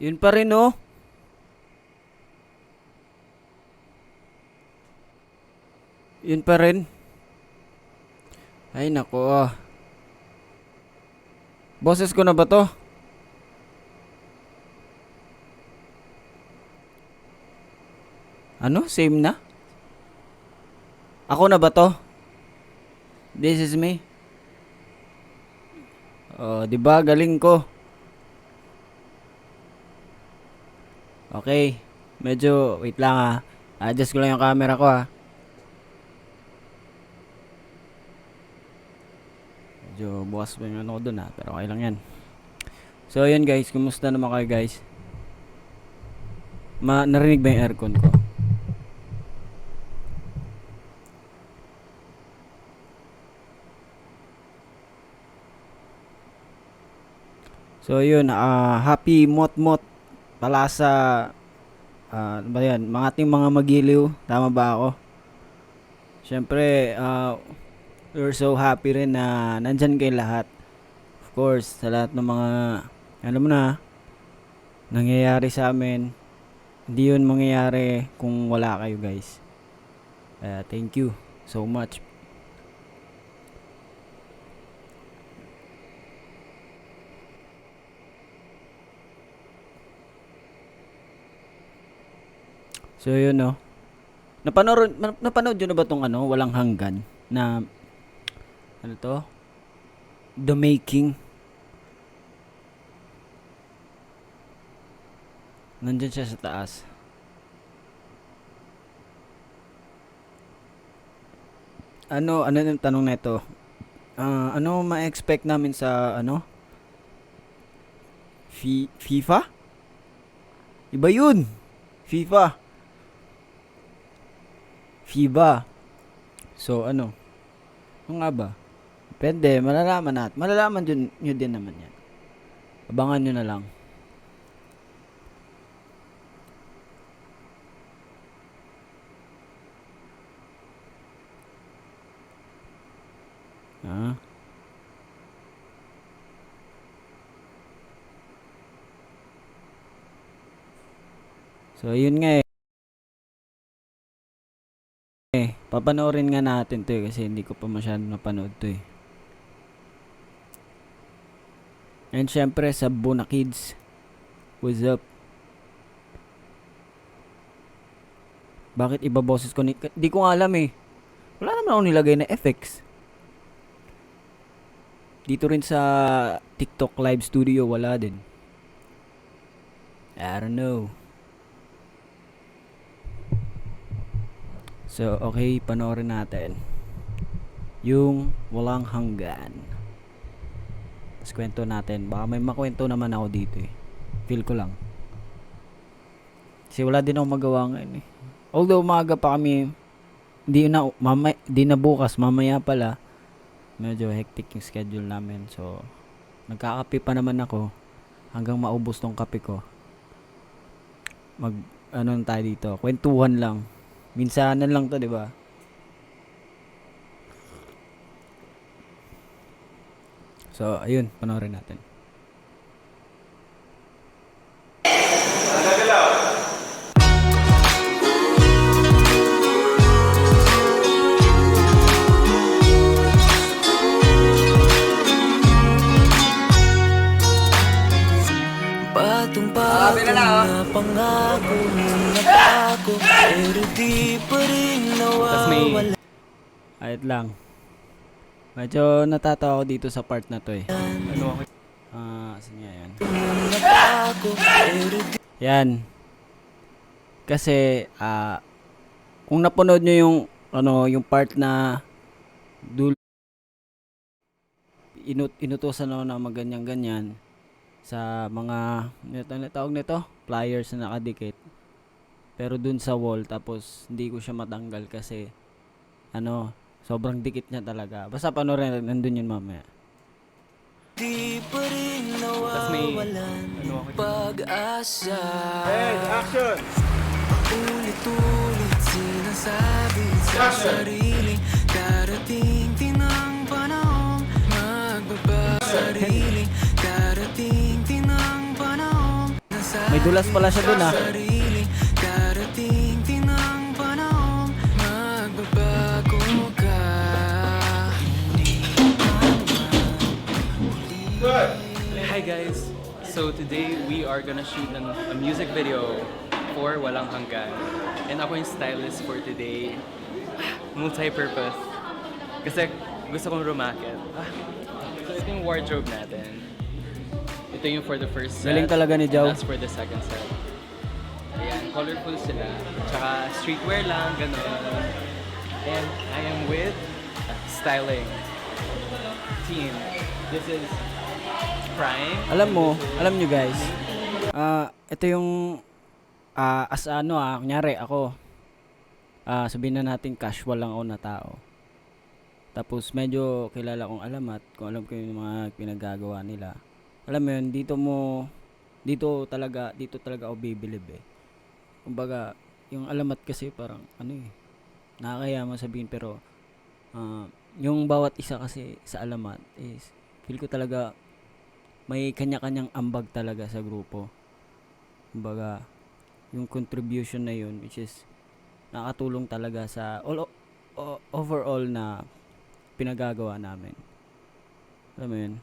Yun pa rin, oh. Yun pa rin. Ay, nako. Boses ko na ba to? Ano? Same na? Ako na ba to? This is me. Oh, 'di ba? Galing ko. Okay. Medyo wait lang ah. Adjust ko lang yung camera ko ah. Medyo bukas pa yung ano ko dun ah. Pero okay lang yan. So, yun guys. Kumusta naman kayo guys? Narinig ba yung aircon ko? So yun, happy mot-mot pala sa ano ba yan, mga ating mga magiliw, tama ba ako? Siyempre, we're so happy rin na nandyan kayo lahat. Of course, sa lahat ng mga, alam mo na, nangyayari sa amin, hindi yun mangyayari kung wala kayo guys. Thank you so much. So yun no. Napanood yun na ba tong ano, walang hanggan na ano to? The Making. Nandyan siya sa taas. Ano yung tanong na ito? Ano ma-expect namin sa ano? FIFA? Iba yun. FIFA. FIBA. So ano? Ano nga ba? Depende, malalaman natin. Malalaman nyo din naman yan. Abangan nyo na lang. So yun nga papanoorin nga natin to kasi hindi ko pa masyadong napanood to And syempre sa Buna Kids, what's up? Bakit iba boses ko? Di ko nga alam wala naman ako nilagay na effects. Dito rin sa TikTok live studio wala din. I don't know. So, okay, panoorin natin yung walang hanggan. Tapos kwento natin. Baka may makwento naman ako dito Feel ko lang. Kasi wala din ako magawa ngayon Although umaga pa kami, di na bukas, mamaya pala. Medyo hectic yung schedule namin. So, nagkakape pa naman ako hanggang maubos tong kape ko. Ano tayo dito? Kwentuhan lang. Minsanan lang to, di ba? So, ayun, panoorin natin. Patong-patong na pangako na ako, pero di pa rin nawawala. Ayot lang. Medyo natatawa ako dito sa part na to Ano ako? Saan nga yan? Yan. Kasi, kung napanood nyo yung, yung part na inutusan ako na maganyan-ganyan sa mga tawag nito pliers na nakadikit pero dun sa wall tapos hindi ko siya matanggal kasi sobrang dikit niya talaga. Basta panoorin natin, nandun yun mamaya. Di pa rin nawawalan pag-asa. Hey, action! Ulit-ulit sinasabi sa sarili, darating din ang panahon, magbabago sarili, darating din ang panahon. Dulas pala siya dun, ah. sarili. Darating din ang panahon, magbabago ka. Hi guys! So today we are gonna shoot a music video for Walang Hanggan. And ako yung stylist for today. Multi-purpose. Kasi gusto kong rumakit. So ito yung wardrobe natin. Ito yung for the first set. Galing talaga ni Jow. And that's for the second set. Ayan, colorful sila. Tsaka streetwear lang, gano'n. And I am with styling team. This is Prime. Alam nyo guys, ito yung, kunyari ako, sabihin na natin casual lang ako na tao. Tapos medyo kilala kong alamat, kung alam ko yung mga pinagagawa nila. Alam mo yun, dito talaga ako bibilib eh. Kumbaga, yung alamat kasi parang, nakakaya mo sabihin pero, yung bawat isa kasi sa alamat is, feel ko talaga, may kanya-kanyang ambag talaga sa grupo. Kumbaga, yung contribution na yun, which is, nakatulong talaga sa overall na pinagagawa namin. Alam mo yun?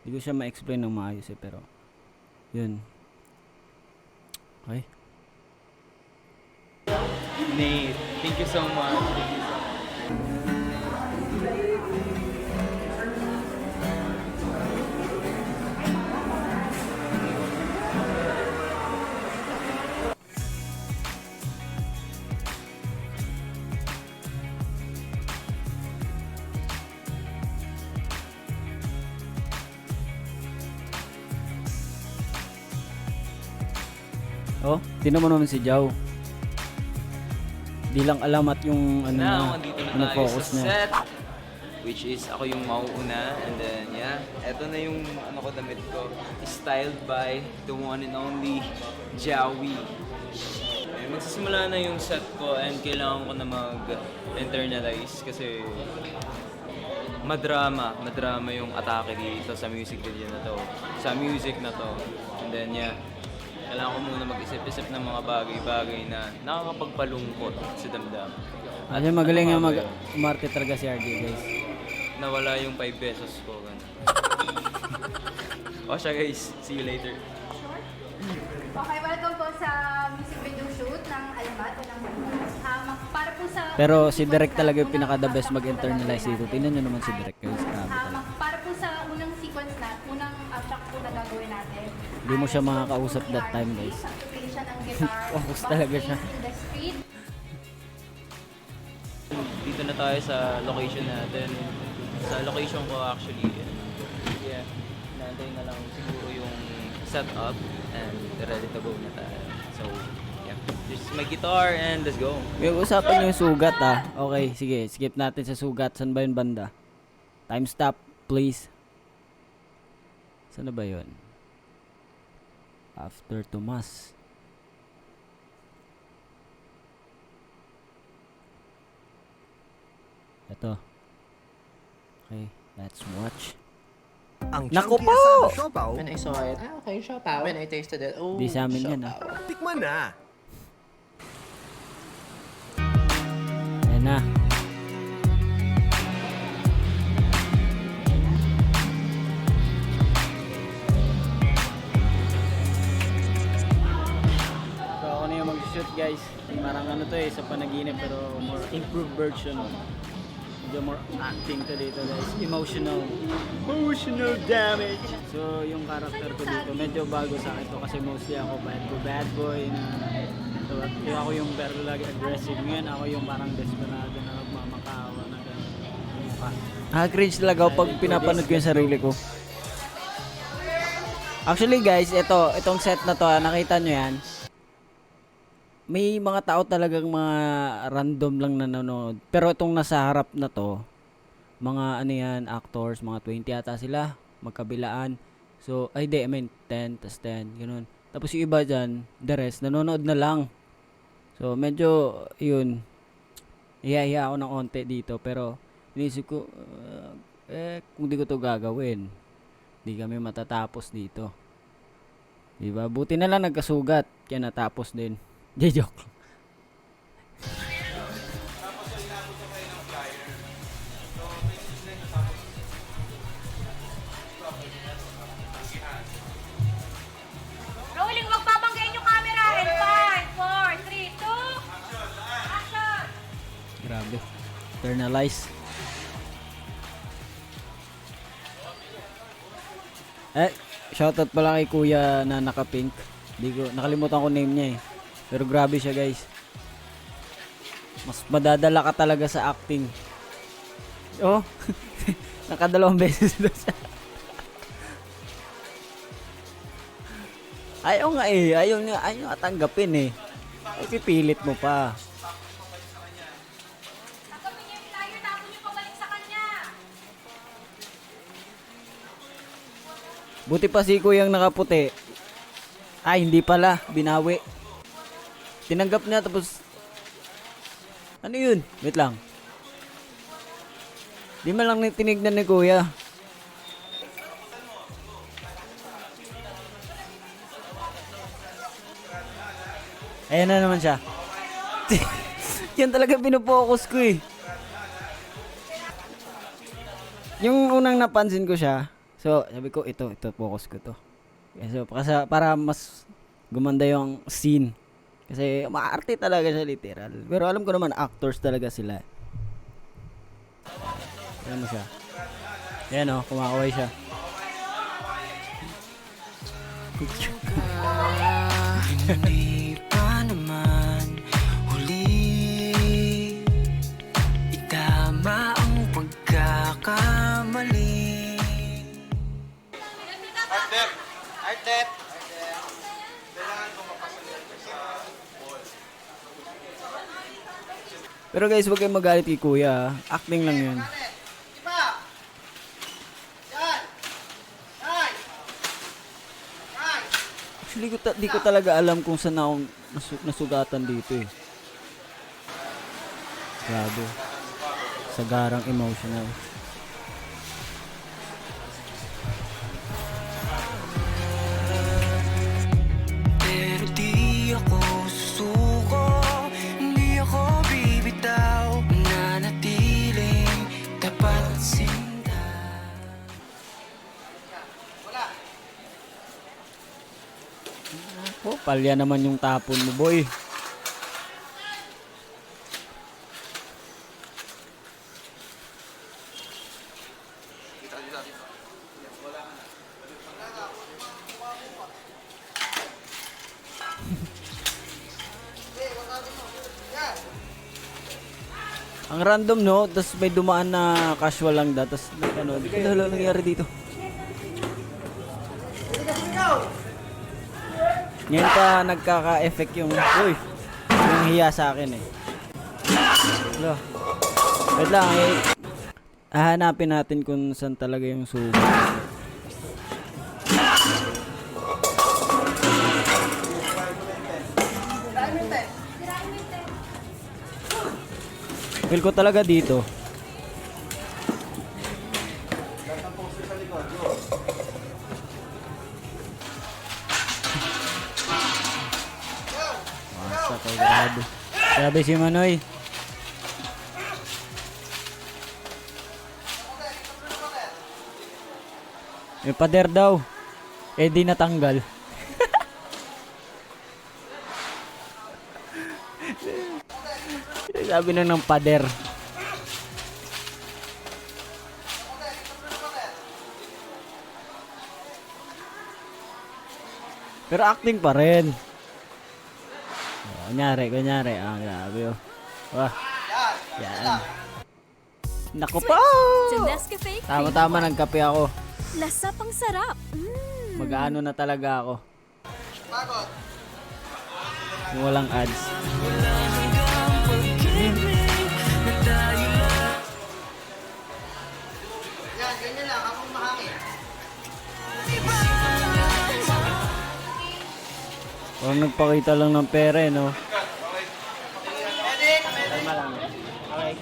Hindi ko siya ma-explain ng maayos eh, pero, yun. Okay. Nate, thank you so much. Thank you so much. Oh, tinan mo naman si Jow. Di lang alamat yung Now, andito na tayo focus sa niya. set. Which is, ako yung mauuna. And then, yeah. Eto na yung damit ko. Styled by the one and only Jowie. Eh, magsisimula na yung set ko and kailangan ko na mag-internalize kasi madrama yung atake dito sa music video na to. Sa music na to. And then, yeah. Kailangan ko muna mag-isip-isip ng mga bagay-bagay na nakakapagpalungkot sa damdam. At magaling nga market talaga si RJ, guys. Nawala yung 5 pesos ko. O siya guys, see you later. Okay, welcome po sa music video shoot ng Alamat. Para po sa... Pero si Direk talaga yung pinaka-the best mag-internalize dito. Tingnan nyo naman si Direk, guys. Grabe talaga. Para po sa unang sequence na, unang track po na gagawin natin. Hindi mo siya makakausap that time, guys. Activation ng guitar. Focus talaga siya. in the street. Dito na tayo sa location natin. Sa location ko actually, yeah, naantay na lang siguro yung setup and ready to go na tayo. So, yeah, this is my guitar and let's go. Yung usapan yung sugat Okay, sige. Skip natin sa sugat. Saan ba yung banda? Time stop, please. Saan na ba yun? After Tomas. Ito. Okay, let's watch. Ang Naku chunky po! asado siopaw, When I saw it, okay, siopaw. When I tasted it, oh, Di sa amin yan, siopaw. tikman na. Ayan na. So ako na yung mag-shoot guys. Parang to sa panaginip pero more improved version. Medyo more acting to dito guys. Emotional damage. So yung character ko dito medyo bago sa akin to kasi mostly ako bad boy na so, ako yung pero lagi aggressive. Ngayon ako yung parang desperado na nagmamakawa na gano'n. Cringe talaga pag pinapanood ko yung sarili ko. Actually guys, itong set na to, nakita nyo yan. May mga tao talagang mga random lang nanonood. Pero itong nasa harap na to, mga actors, mga 20 ata sila, magkabilaan. So, 10, tas 10, ganun. Tapos yung iba dyan, the rest, nanonood na lang. So, medyo, yun, iya ako ng onte dito. Pero, inisip ko, kung di ko to gagawin, di kami matatapos dito. Diba? Buti na lang nagkasugat. Kaya natapos din. Di joke. Rolling, wag babanggain yung camera. And 5, 4, 3, 2, action! Grabe. Internalize. Shoutout pala kay kuya na naka-pink. Nakalimutan ko name niya eh. Pero grabe siya guys. Mas madadala ka talaga sa acting. Oh. Nakadalawang beses na siya. Ayaw nga eh. Ayaw nga tanggapin eh. Ay pipilit mo pa. Tanggapin niyo yung flyer, tapos niyo pabalik sa kanya. Buti pa si kuyang nakaputi. Ay, hindi pala. Binawi. Tinanggap niya tapos... Ano yun? Wait lang. Di man lang tinignan ni kuya. Ayan na naman siya. Yan talaga pinupokus ko eh. Yung unang napansin ko siya, so sabi ko ito focus ko to. So, para mas gumanda yung scene. Kasi maarte talaga siya literal. Pero alam ko naman actors talaga sila. Ayan mo siya. Ayan o, kumakaway siya. Hindi pa naman huli itama ang pagkakamali. Pero guys, huwag kayong magalit kay kuya. Acting lang yun. Actually, di ko talaga alam kung saan ako nasugatan dito eh. Grabe. Sagarang emotional. Pero di ako susuko, hindi ako bibitaw, nanatiling tapat at sinta. Oh, palya naman yung tapon mo, boy. Ang random no, tapos may dumaan na casual lang da, tapos ano, ano nangyari dito? Ngayon pa nagkaka-effect yung, uy, yung hiya sa akin eh. Hello. Wait lang eh. Hahanapin natin kung saan talaga yung sugat. Feel ko talaga dito. Masa kay grabe. Grabe si Manoy. May pader daw. Eh di natanggal. Sabi na ng pader. Pero acting pa rin. Kunyari. Grabe oh. Wah. Yan. Naku po! To Nescafe Tama-tama nagkape ako. Lasa pang sarap. Mag-ano na talaga ako. Yung walang ads. Parang nagpakita lang ng pera eh, no? Kalma lang. Okay.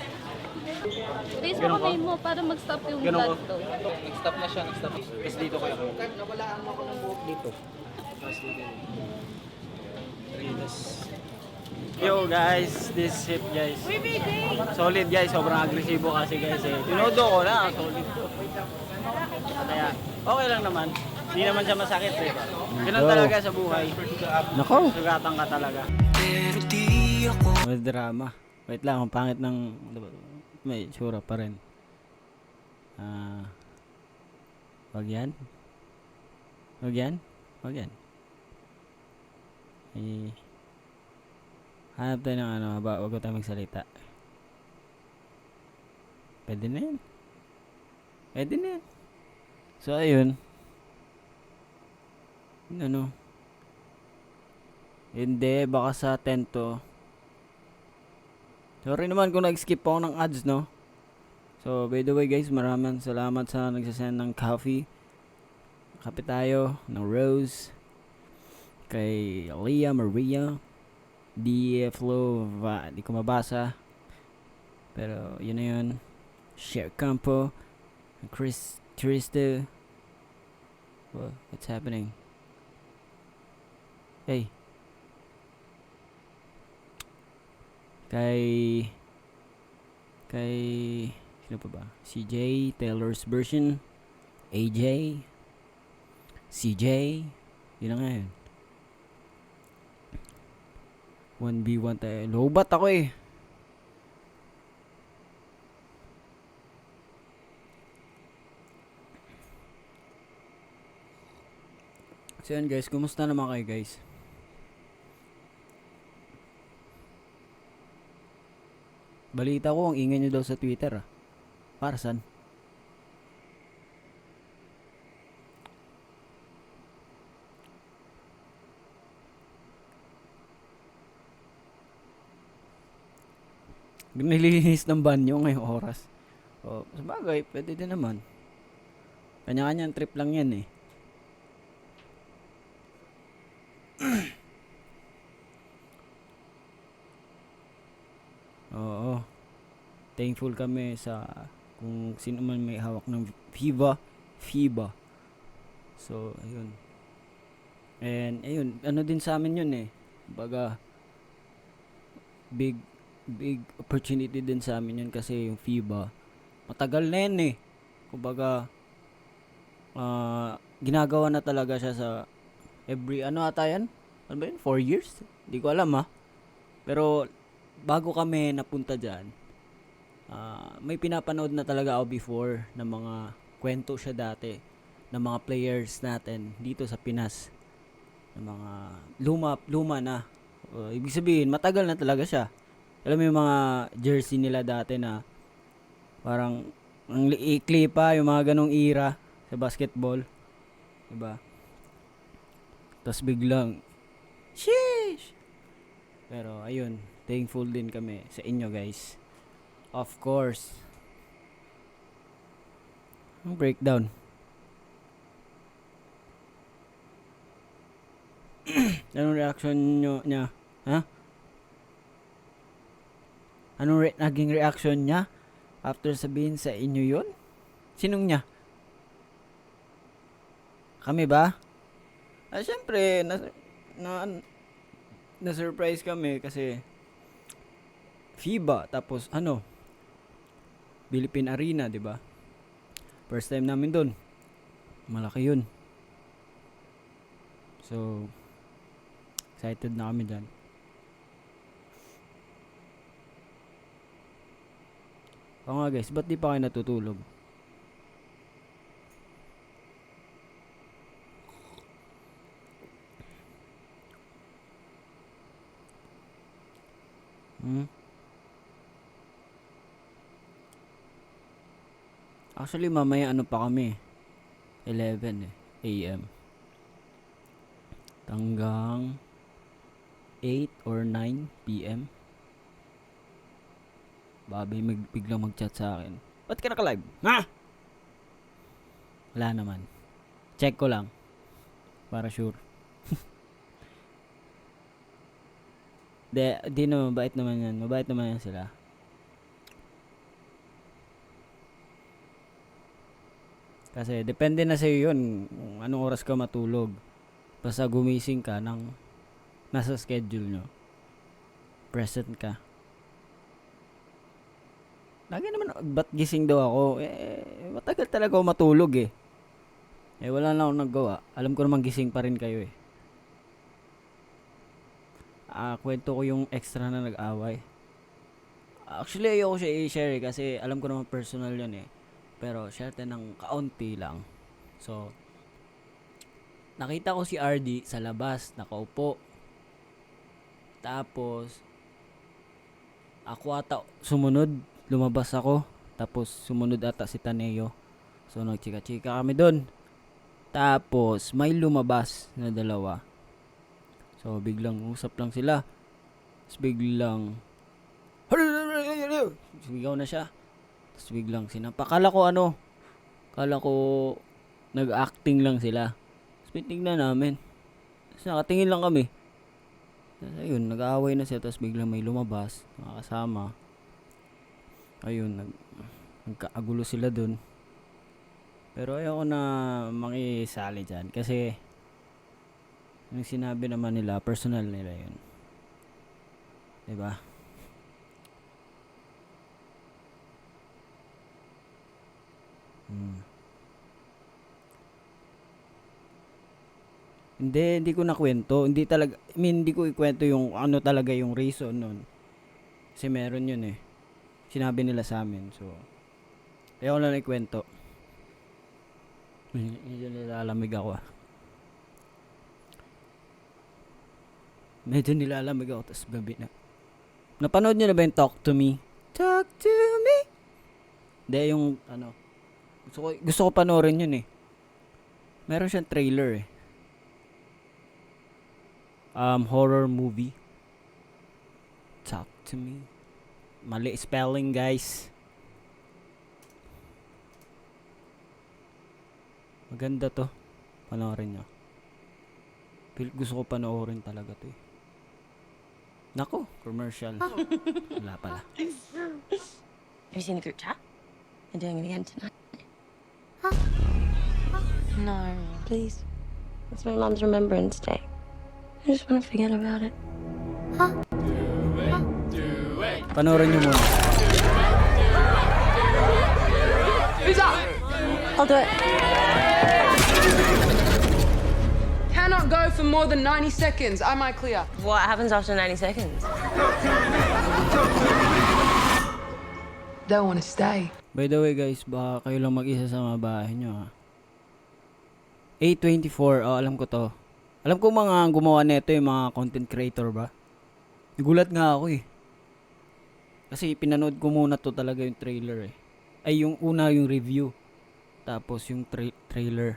Raise mo kamay mo para mag-stop yung blood to. Nag-stop na siya, nag-stop. Tapos dito kayo. Nawalaan mo ako ng buhok dito. Yo guys, this hit guys. Solid guys, sobrang agresibo kasi guys eh. Tinodo ko na, solid to. Kaya okay lang naman. Hindi naman siya masakit eh. Ganun talaga sa buhay. Nako. Sugatan ka talaga. Pero di ako May drama. Wait lang, ang pangit ng may tsura pa rin. Wag yan. Wag yan. Wag yan. Hanap tayo ng ano, wag tayo magsalita. Pwede na yan. Pwede na yan. So, ayun. Ano? Hindi, baka sa 10 to. Sorry naman kung nag-skip ako ng ads, no? So, by the way guys, maraming salamat sa nagsasend ng coffee. Kape tayo, ng Rose. Kay Leah Maria. Flo, di ko mabasa. Pero, yun na yun. Share Campo. Chris Trista. What's happening? Hey. Kay sino pa ba? CJ, Taylor's version, AJ, CJ, yun na nga yun. 1v1 tayo. Lobat ako eh. So yan guys, kumusta naman kayo guys? Balita ko, ang ingay nyo daw sa Twitter ah. Para saan? Nililinis ng banyo ngayong oras. O, sabagay, pwede din naman. Kanya-kanyang trip lang yan eh. Oo. Thankful kami sa kung sino man may hawak ng FIBA. So, ayun. And, ayun. Ano din sa amin yun eh. Baga, big opportunity din sa amin yun kasi yung FIBA. Matagal na yan eh. Kumbaga, ginagawa na talaga siya sa every, ano ata yan? Ano ba yun? 4 years? Hindi ko alam ha. Pero, bago kami napunta dyan, may pinapanood na talaga ako before ng mga kwento siya dati ng mga players natin dito sa Pinas, ng mga luma na. Ibig sabihin matagal na talaga siya. Alam mo yung mga jersey nila dati na parang ang liikli pa, yung mga ganong era sa basketball, diba? Tapos biglang sheesh. Pero ayun, thankful din kami sa inyo guys. Of course. Ang breakdown. Anong reaction nyo niya? Ha? Anong naging reaction niya after sabihin sa inyo yun? Sinong niya? Kami ba? Syempre, na-surprise kami kasi FIBA, tapos ano, Philippine Arena, 'di ba? First time namin doon. Malaki 'yun. So excited na kami diyan. Oo nga guys, ba't di pa kayo natutulog? Actually, mamaya ano pa kami? 11 AM. Hanggang 8 or 9 PM. Babay biglang mag-chat sa akin. Ba't ka naka-live? Ha? Wala naman. Check ko lang. Para sure. Di no, mabait naman yan. Mabait naman yan sila. Kasi depende na sa'yo yun kung anong oras ka matulog. Basta gumising ka ng nasa schedule nyo. Present ka. Lagi naman, ba't gising daw ako? Matagal talaga ako matulog eh. Wala na akong naggawa. Alam ko naman gising pa rin kayo eh. Kwento ko yung extra na nag-away. Actually, ayoko siya i-share eh, kasi alam ko naman personal yun eh. Pero share tayo ng kaunti lang. So, nakita ko si RD sa labas, nakaupo. Tapos, ako ata sumunod, lumabas ako. Tapos, sumunod ata si Taneo. So, nagchika-chika kami dun. Tapos, may lumabas na dalawa. So, biglang usap lang sila. Tapos, biglang sumigaw na siya. Tapos, biglang sinampa. Kala ko nag-acting lang sila. Tapos, tingnan namin. Tapos, nakatingin lang kami. Tapos, ayun, nag-aaway na siya. Tapos, biglang may lumabas. Mga kasama. Ayun, nagkaagulo sila dun. Pero ayoko na makisali dyan. Kasi, yung sinabi naman nila, personal nila yun. Diba? Hindi ko nakwento. Hindi talaga, hindi ko ikwento yung ano talaga yung reason nun. Kasi meron yun eh. Sinabi nila sa amin. So, ayoko na ikwento. Medyo nilalamig ako ah. Medyo nilalamig ako, tapos gabi na. Napanood niyo na ba yung Talk to Me? Talk to me. Hindi, yung ano. Gusto ko panoorin yun eh. Meron siyang trailer eh. Horror movie. Talk to me. Mali spelling, guys. Maganda to. Panoorin nyo. Gusto ko panoorin talaga to eh. Nako, commercial. Wala pala. Have you seen the group chat? They're doing it again tonight. No, please. It's my mom's Remembrance Day. I just want to forget about it. Panoorin nyo muna. I'll do it. Cannot go for more than 90 seconds. Am I clear? What happens after 90 seconds? Don't want to stay. By the way guys, baka kayo lang mag-isa sa mga bahay nyo ha. 824, alam ko to. Alam ko mga gumawa nito yung mga content creator ba? Nagulat nga ako eh. Kasi pinanood ko muna to talaga yung trailer eh. Ay yung una yung review. Tapos yung trailer.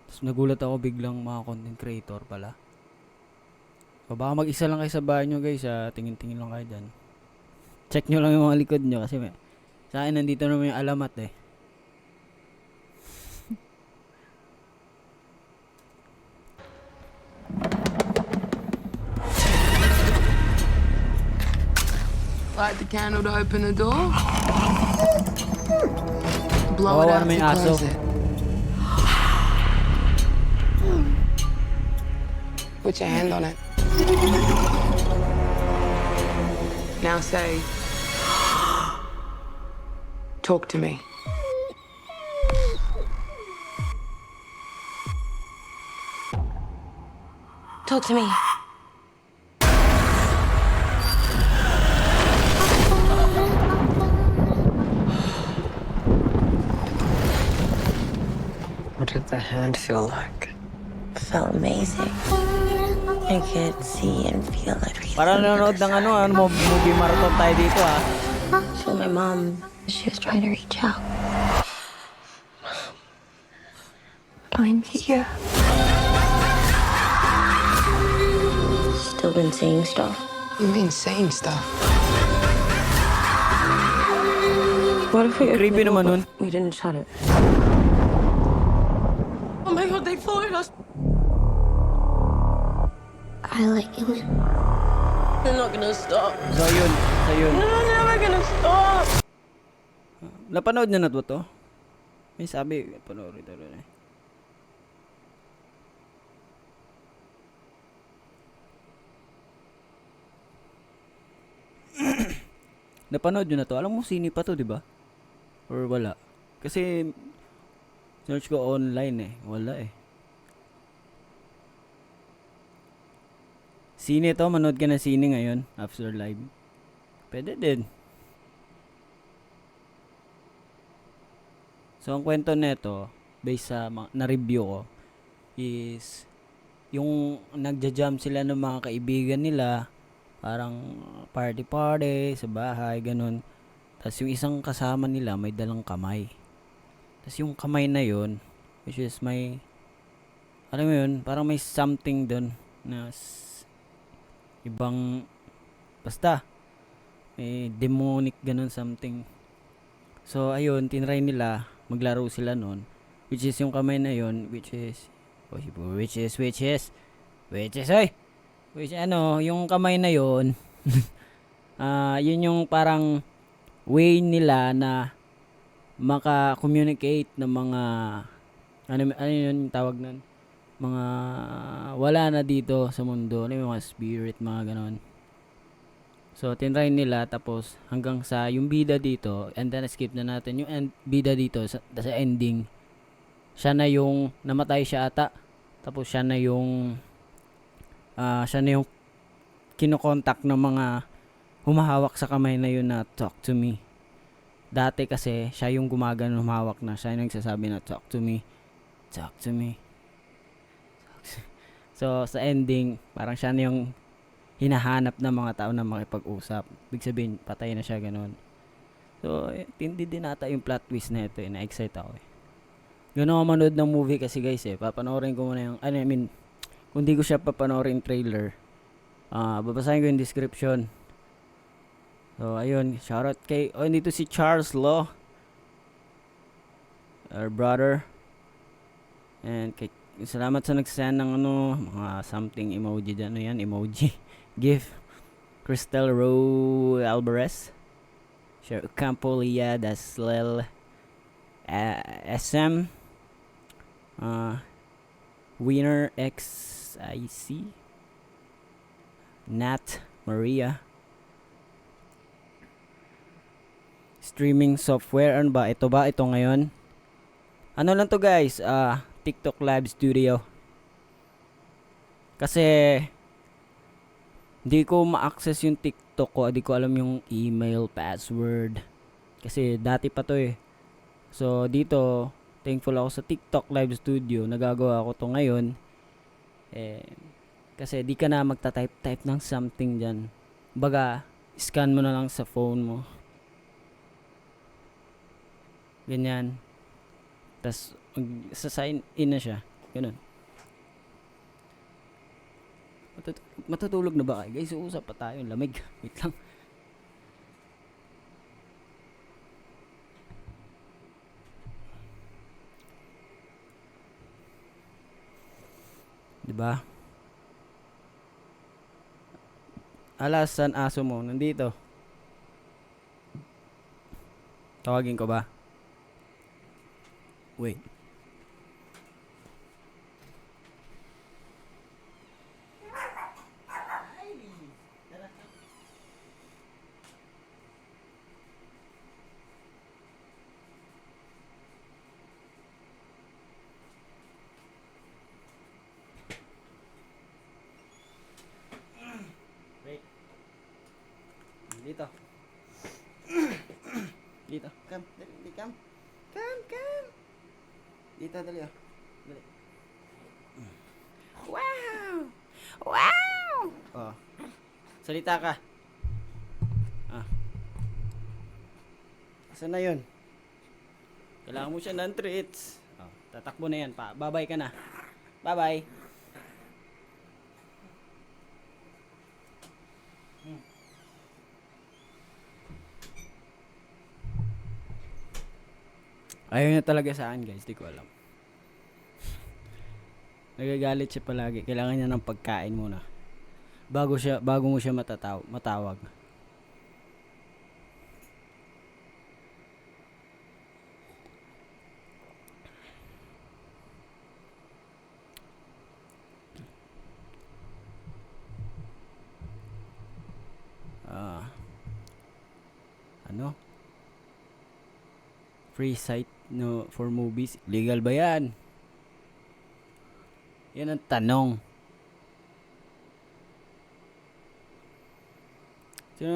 Tapos nagulat ako biglang mga content creator pala. So baka mag-isa lang kayo sa bahay nyo guys ha. Tingin-tingin lang kayo dyan. Check nyo lang yung mga likod nyo kasi sa akin nandito naman yung alamat eh. Light the candle to open the door. Blow it Kawawa out naman to yung aso. close it. Put your hand on it. Now say, talk to me. Talk to me. What did the hand feel like? Felt amazing. I could see and feel everything. Para nanonood ng movie marathon tayo dito ha. So my mom, she was trying to reach out. I'm here. Still been seeing stuff. You mean saying stuff? What if we Creepy naman nun. We didn't shut it. Oh my god, they followed us. I like you. They're not gonna stop. So yun. They're never gonna stop. Napanood nyo na ba to? May sabi, panoorin talaga eh. Napanood nyo na to? Alam mo, sine pa to, di ba? Or wala? Kasi, search ko online eh. Wala eh. Sine to, manood ka na sine ngayon, after live. Pwede din. So, ang kwento nito, based sa na-review ko, is, yung nagja-jam sila ng mga kaibigan nila, parang party-party sa bahay, ganun. Tapos yung isang kasama nila may dalang kamay. Tapos yung kamay na yun, which is may, alam mo yun, parang may something dun na ibang, basta, may demonic ganun something. So ayun, tinry nila, maglaro sila nun, which is yung kamay na yun, which is yung kamay na yun, yun yung parang way nila na maka-communicate ng mga ano yun tawag nun, mga wala na dito sa mundo, ano yung mga spirit, mga ganon. So tinry nila, tapos hanggang sa yung bida dito, and then skip na natin yung bida dito sa ending, siya na yung namatay siya ata, tapos siya na yung kinokontak ng mga humahawak sa kamay na yun na talk to me. Dati kasi siya yung gumagano, humawak na, siya yung nagsasabi na talk to me, talk to me. So sa ending, parang siya na yung hinahanap ng mga tao na makipag-usap. Ibig sabihin, patay na siya, ganun. So tindi din ata yung plot twist na ito, na-excite ako eh. Ganun ako manood ng movie kasi guys eh, papanoorin ko muna yung, kung di ko siya papanoorin trailer, babasahin ko yung description. So ayun, shoutout kay, dito si Charles Law, our brother, and kay, salamat sa nagsend ng mga something emoji dyan, emoji, gift, Crystal Rowe Alvarez, Campo Lia Daslel, SM, Winner XIC, Nat Maria, streaming software, ano ba? Ito ba? Ito ngayon? Ano lang to guys? TikTok Live Studio. Kasi hindi ko ma-access yung TikTok ko, hindi ko alam yung email, password. Kasi dati pa to eh. So dito, thankful ako sa TikTok Live Studio. Nagagawa ko to ngayon. Kasi di ka na magta-type ng something dyan. Baga, scan mo na lang sa phone mo. Ganyan. Tas sa sign in na siya. Ganun. Matutulog na ba kayo? Guys, uusap pa tayo. Lamig. Wait lang. Diba? Alas, saan aso mo? Nandito. Tawagin ko ba? Wait. Wait. Dito. Dito. Come. Dali, come. Come. Dito, dali oh. Dali. Wow! Oh. Salita ka. Saan na yun? Kailangan mo siya ng treats. Oh, tatakbo na yan pa. Bye-bye ka na. Bye-bye. Ayaw niya talaga sa akin guys, di ko alam. Nagagalit siya palagi. Kailangan niya ng pagkain muna. Bago mo siya matawag. free site no for movies. Legal ba yan? Yan ang tanong. So,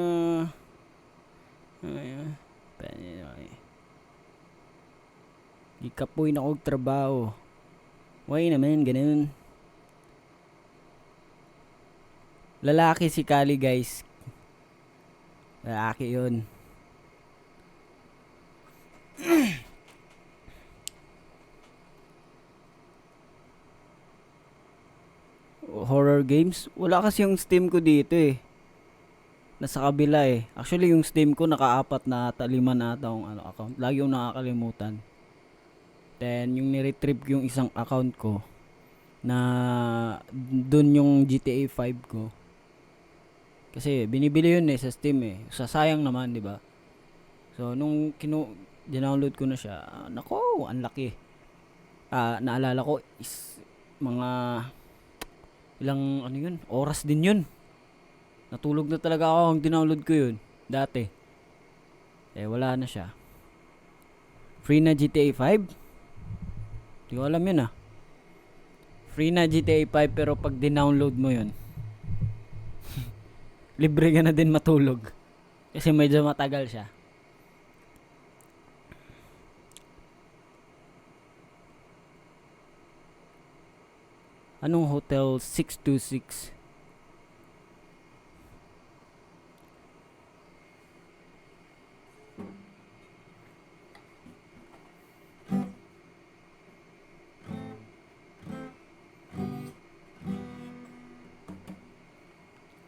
ikapoy na kong trabaho. Why naman, ganun. Lalaki si Kali, guys. Lalaki yun. Horror games? Wala kasi yung Steam ko dito eh. Nasa kabila eh. Actually, yung Steam ko naka-4 na ata, 5 na ata yung account. Lagi yung nakakalimutan. Then, yung niretrieve ko yung isang account ko na dun yung GTA 5 ko. Kasi binibili yun eh sa Steam eh. Sasayang naman, di ba? So, nung download ko na siya, nako, ang laki. Naalala ko is mga ilang ano yun, oras din yun. Natulog na talaga ako ang dinownload ko yun dati. Wala na siya. Free na GTA 5? Di ko alam yun ah. Free na GTA 5 pero pag dinownload mo yun, libre ka na din matulog. Kasi medyo matagal siya. Anong Hotel 626?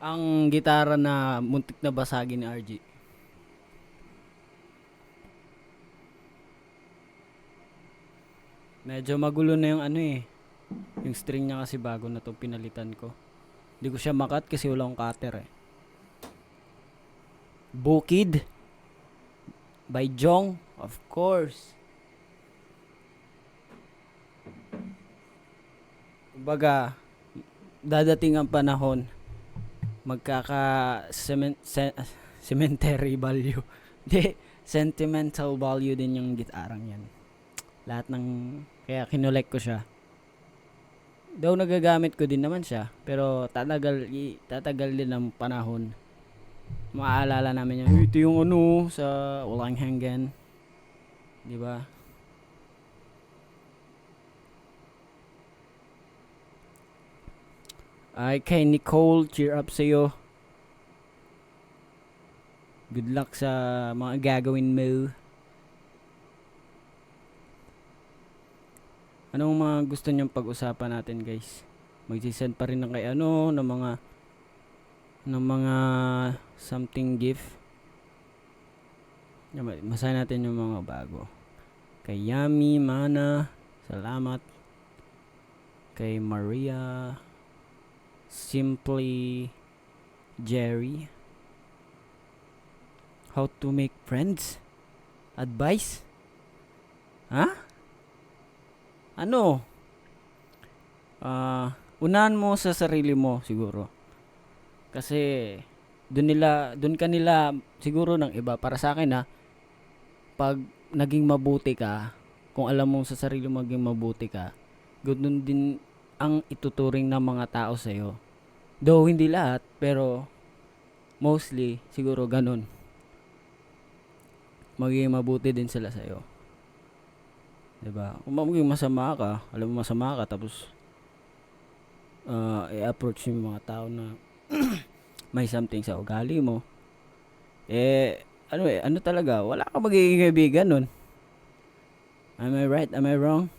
Ang gitara na muntik na basagin ni RG. Medyo magulo na yung ano eh. Yung string niya kasi bago na itong pinalitan ko. Hindi ko siya makat kasi wala akong cutter eh. Bukid by Jong, of course. Kumbaga, dadating ang panahon magkaka cemetery value. Hindi, sentimental value din yung gitarang yan. Lahat ng kaya kinolek ko siya. Daw nagagamit ko din naman siya, pero tatagal din ng panahon. Maaalala namin yan. Ito yung ano sa Walang Hanggan. 'Di ba? Ay, kay Nicole, cheer up sa'yo. Good luck sa mga gagawin mo. Anong mga gusto nyong pag-usapan natin, guys? Magsisend pa rin ng kay ng mga something gift. Masahin natin yung mga bago. Kay Yami, Mana, salamat. Kay Maria, Simply Jerry. How to make friends? Advice? Ha? Ano? Unahan mo sa sarili mo siguro. Kasi doon kanila siguro ng iba para sa akin ha. Pag naging mabuti ka, kung alam mo sa sarili mo maging mabuti ka, ganoon din ang ituturing ng mga tao sa iyo. Though hindi lahat, pero mostly siguro ganun. Maging mabuti din sila sa iyo. 'Di ba? Kung maging masama ka, alam mo masama ka tapos i-approach yung mga tao na may something sa ugali mo. Ano talaga, wala ka magiging kaibigan nun. Am I right? Am I wrong?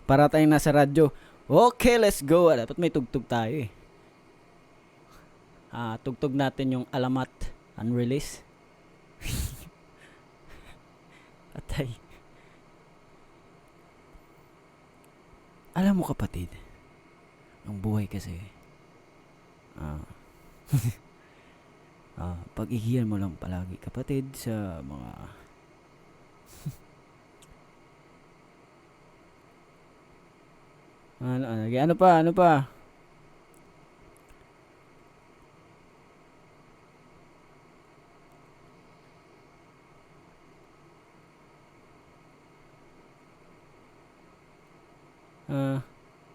Para tayong nasa radyo. Okay, let's go. Dapat may tugtog tayo eh. Tugtog natin yung Alamat unreleased. Atay. Alam mo kapatid, ang buhay kasi pag-ihiyan mo lang palagi kapatid sa mga ano pa?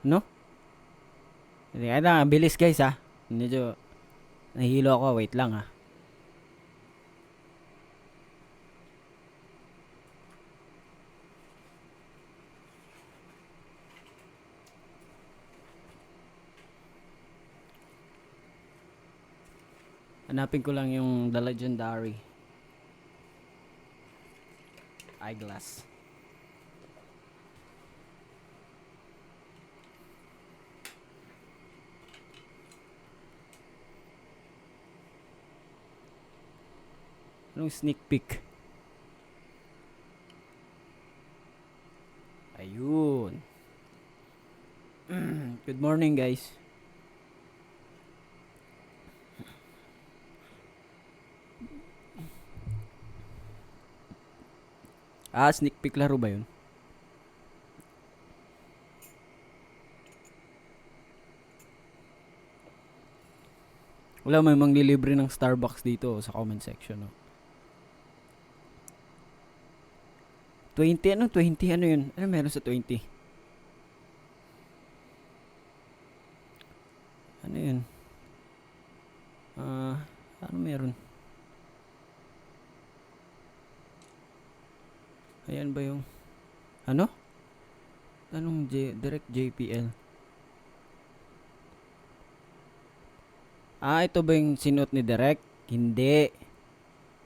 No? Hindi, bilis guys ha. Medyo nahihilo ako. Wait lang ha. Hanapin ko lang yung The Legendary eyeglass. Anong sneak peek? Ayun. Good morning guys. Sneak peek laro ba yun? Wala, may manglilibre ng Starbucks dito sa comment section. No? 20, ano? 20, ano yun? Ano meron sa 20? Ano yun? Ano meron? Ayan ba yung ano? Anong direct JPL? Ito ba yung sinuot ni Direct? Hindi.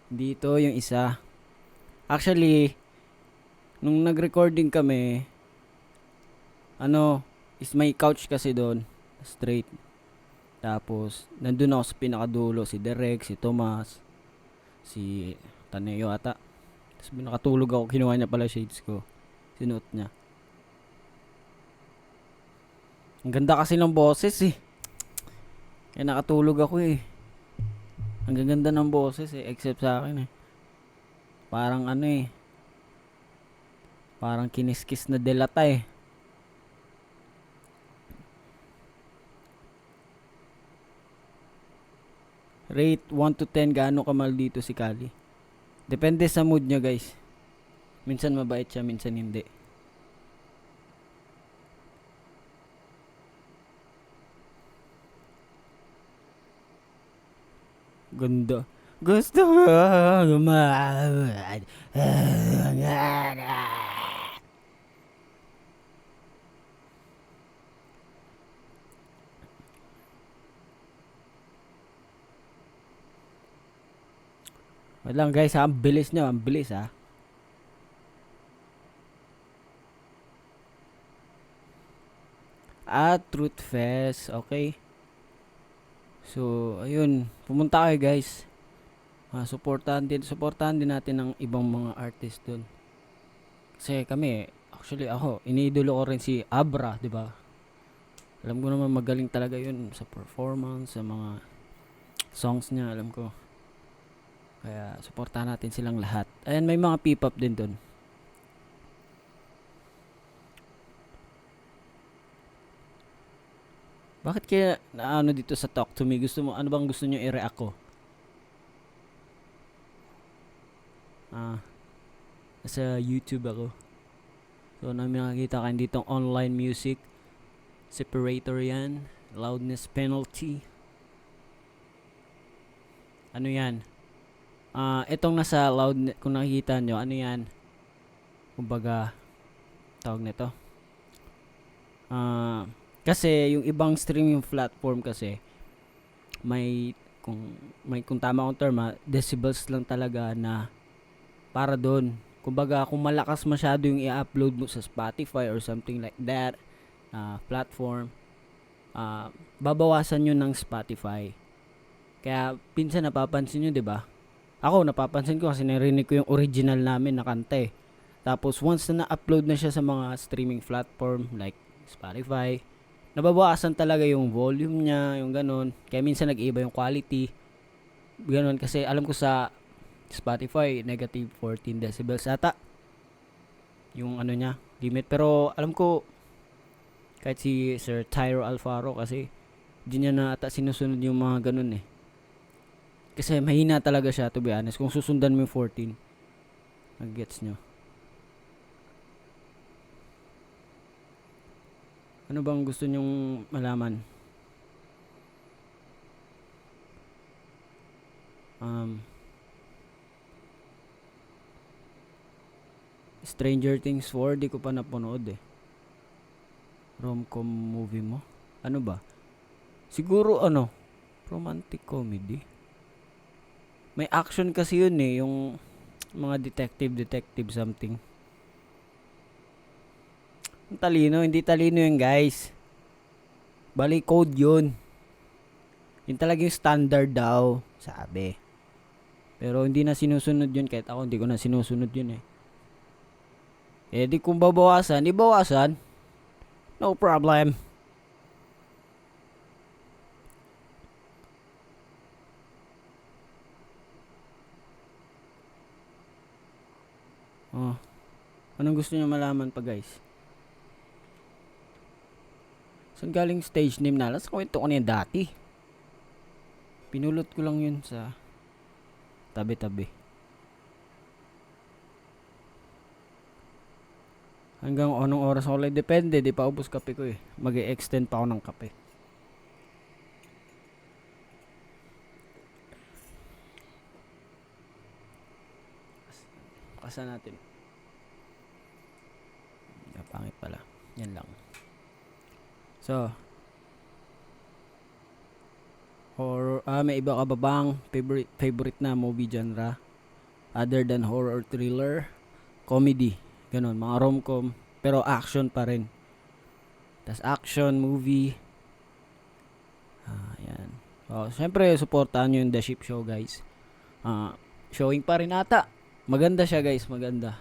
Dito yung isa. Actually, nung nag-recording kami, is may couch kasi doon, straight. Tapos, nandun ako sa pinakadulo, si Direct, si Tomas, si Taneo ata. Tapos nakatulog ako, kinuha niya pala shades ko. Sinuot niya. Ang ganda kasi ng boses eh. Kaya nakatulog ako eh. Ang ganda ng boses eh, except sa akin eh. Parang parang kiniskis na delata eh. Rate 1 to 10, gaano kamal dito si Kali? Depende sa mood niya guys. Minsan mabait siya, minsan hindi. Ganda. Gusto ko gumawad. Wait lang guys ha, ang bilis nyo, ang bilis ha. Truth Fest, okay. So, ayun, pumunta kayo guys. Supportahan din natin ang ibang mga artist doon. Kasi kami, actually ako, iniidolo ko rin si Abra, di ba? Alam ko naman magaling talaga yun sa performance, sa mga songs niya, alam ko. Kaya supportahan natin silang lahat. Ayan, may mga P-pop din doon. Bakit kaya dito sa Talk to Me? Ano bang gusto niyo i-react ko? Sa YouTube ako. So, nakikita kayo ditong online music. Separator yan. Loudness penalty. Ano yan? Itong nasa loudness, kung nakikita nyo, ano yan? Kumbaga, tawag nito. Kasi yung ibang streaming platform kasi kung tama akong term decibels lang talaga na para doon. Kumbaga kung malakas masyado yung i-upload mo sa Spotify or something like that platform, babawasan yun ng Spotify. Kaya pinsan napapansin nyo, 'di ba? Ako napapansin ko kasi narinig ko yung original namin na kanta eh. Tapos once na na-upload na siya sa mga streaming platform like Spotify, nababawasan talaga yung volume niya, yung ganun. Kaya minsan nag-iiba yung quality. Ganun kasi alam ko sa Spotify, negative 14 decibels ata. Yung niya, limit. Pero alam ko, kahit si Sir Tyro Alfaro kasi, di niya na ata sinusunod yung mga ganun eh. Kasi mahina talaga siya, to be honest. Kung susundan mo yung 14, nag-gets nyo. Ano bang gusto nyong malaman? Stranger Things 4, di ko pa napanood eh. Rom-com movie mo? Ano ba? Siguro romantic comedy. May action kasi yun eh, yung mga detective something. Ang talino, hindi talino yun guys. Bali code yun. Yun talaga yung standard daw, sabi. Pero hindi na sinusunod yun, kahit ako hindi ko na sinusunod yun eh. Eh di kung babawasan, ibawasan. No problem. Oh. Anong gusto niyo malaman pa guys? Saan galing stage name na? Last kwento ko na yan dati. Pinulot ko lang yun sa tabi-tabi. Hanggang anong oras ako lang. Depende, di pa ubos kape ko eh. Mag-e-extend pa ako ng kape. Pasa natin. Pangit pala. Yan lang. So, horror, may iba ka ba bang favorite na movie genre other than horror, thriller, comedy, ganon, mga rom-com, pero action pa rin. Tas action movie. Yan. Oh, syempre suportahan niyo yung The Ship Show, guys. Showing pa rin ata. Maganda siya, guys, maganda.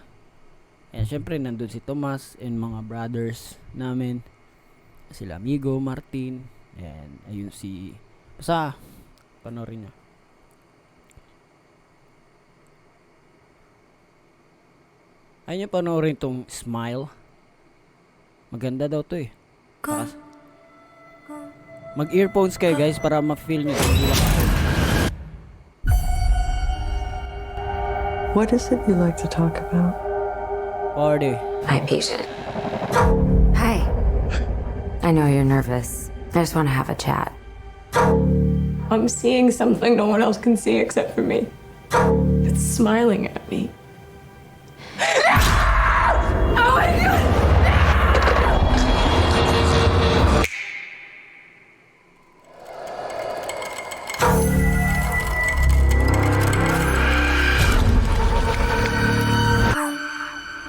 And syempre nandun si Tomas and mga brothers namin. Sila Amigo, Martin, and ayun si basta panoorin niyo. Ayun yung panoorin tong Smile. Maganda daw to eh. Mag-earphones kayo guys para ma-feel nyo. What is it you like to talk about? Party. My patient. Hi. I know you're nervous. I just want to have a chat. I'm seeing something no one else can see except for me. It's smiling at me. Oh my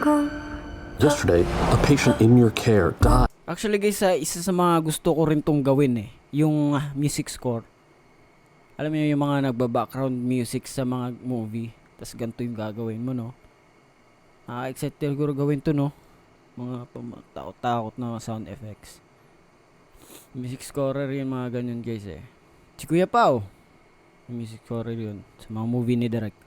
God! Yesterday, a patient in your care died. Actually guys, isa sa mga gusto ko rin tong gawin eh, yung music score. Alam niyo yung mga nagba-background music sa mga movie, tas ganito yung gagawin mo, no? Excited siguro gawin to, no? Mga takot-takot na sound effects. Music scorer yun, mga ganyan guys eh. Si Kuya Pao, music scorer yun sa mga movie ni Direk.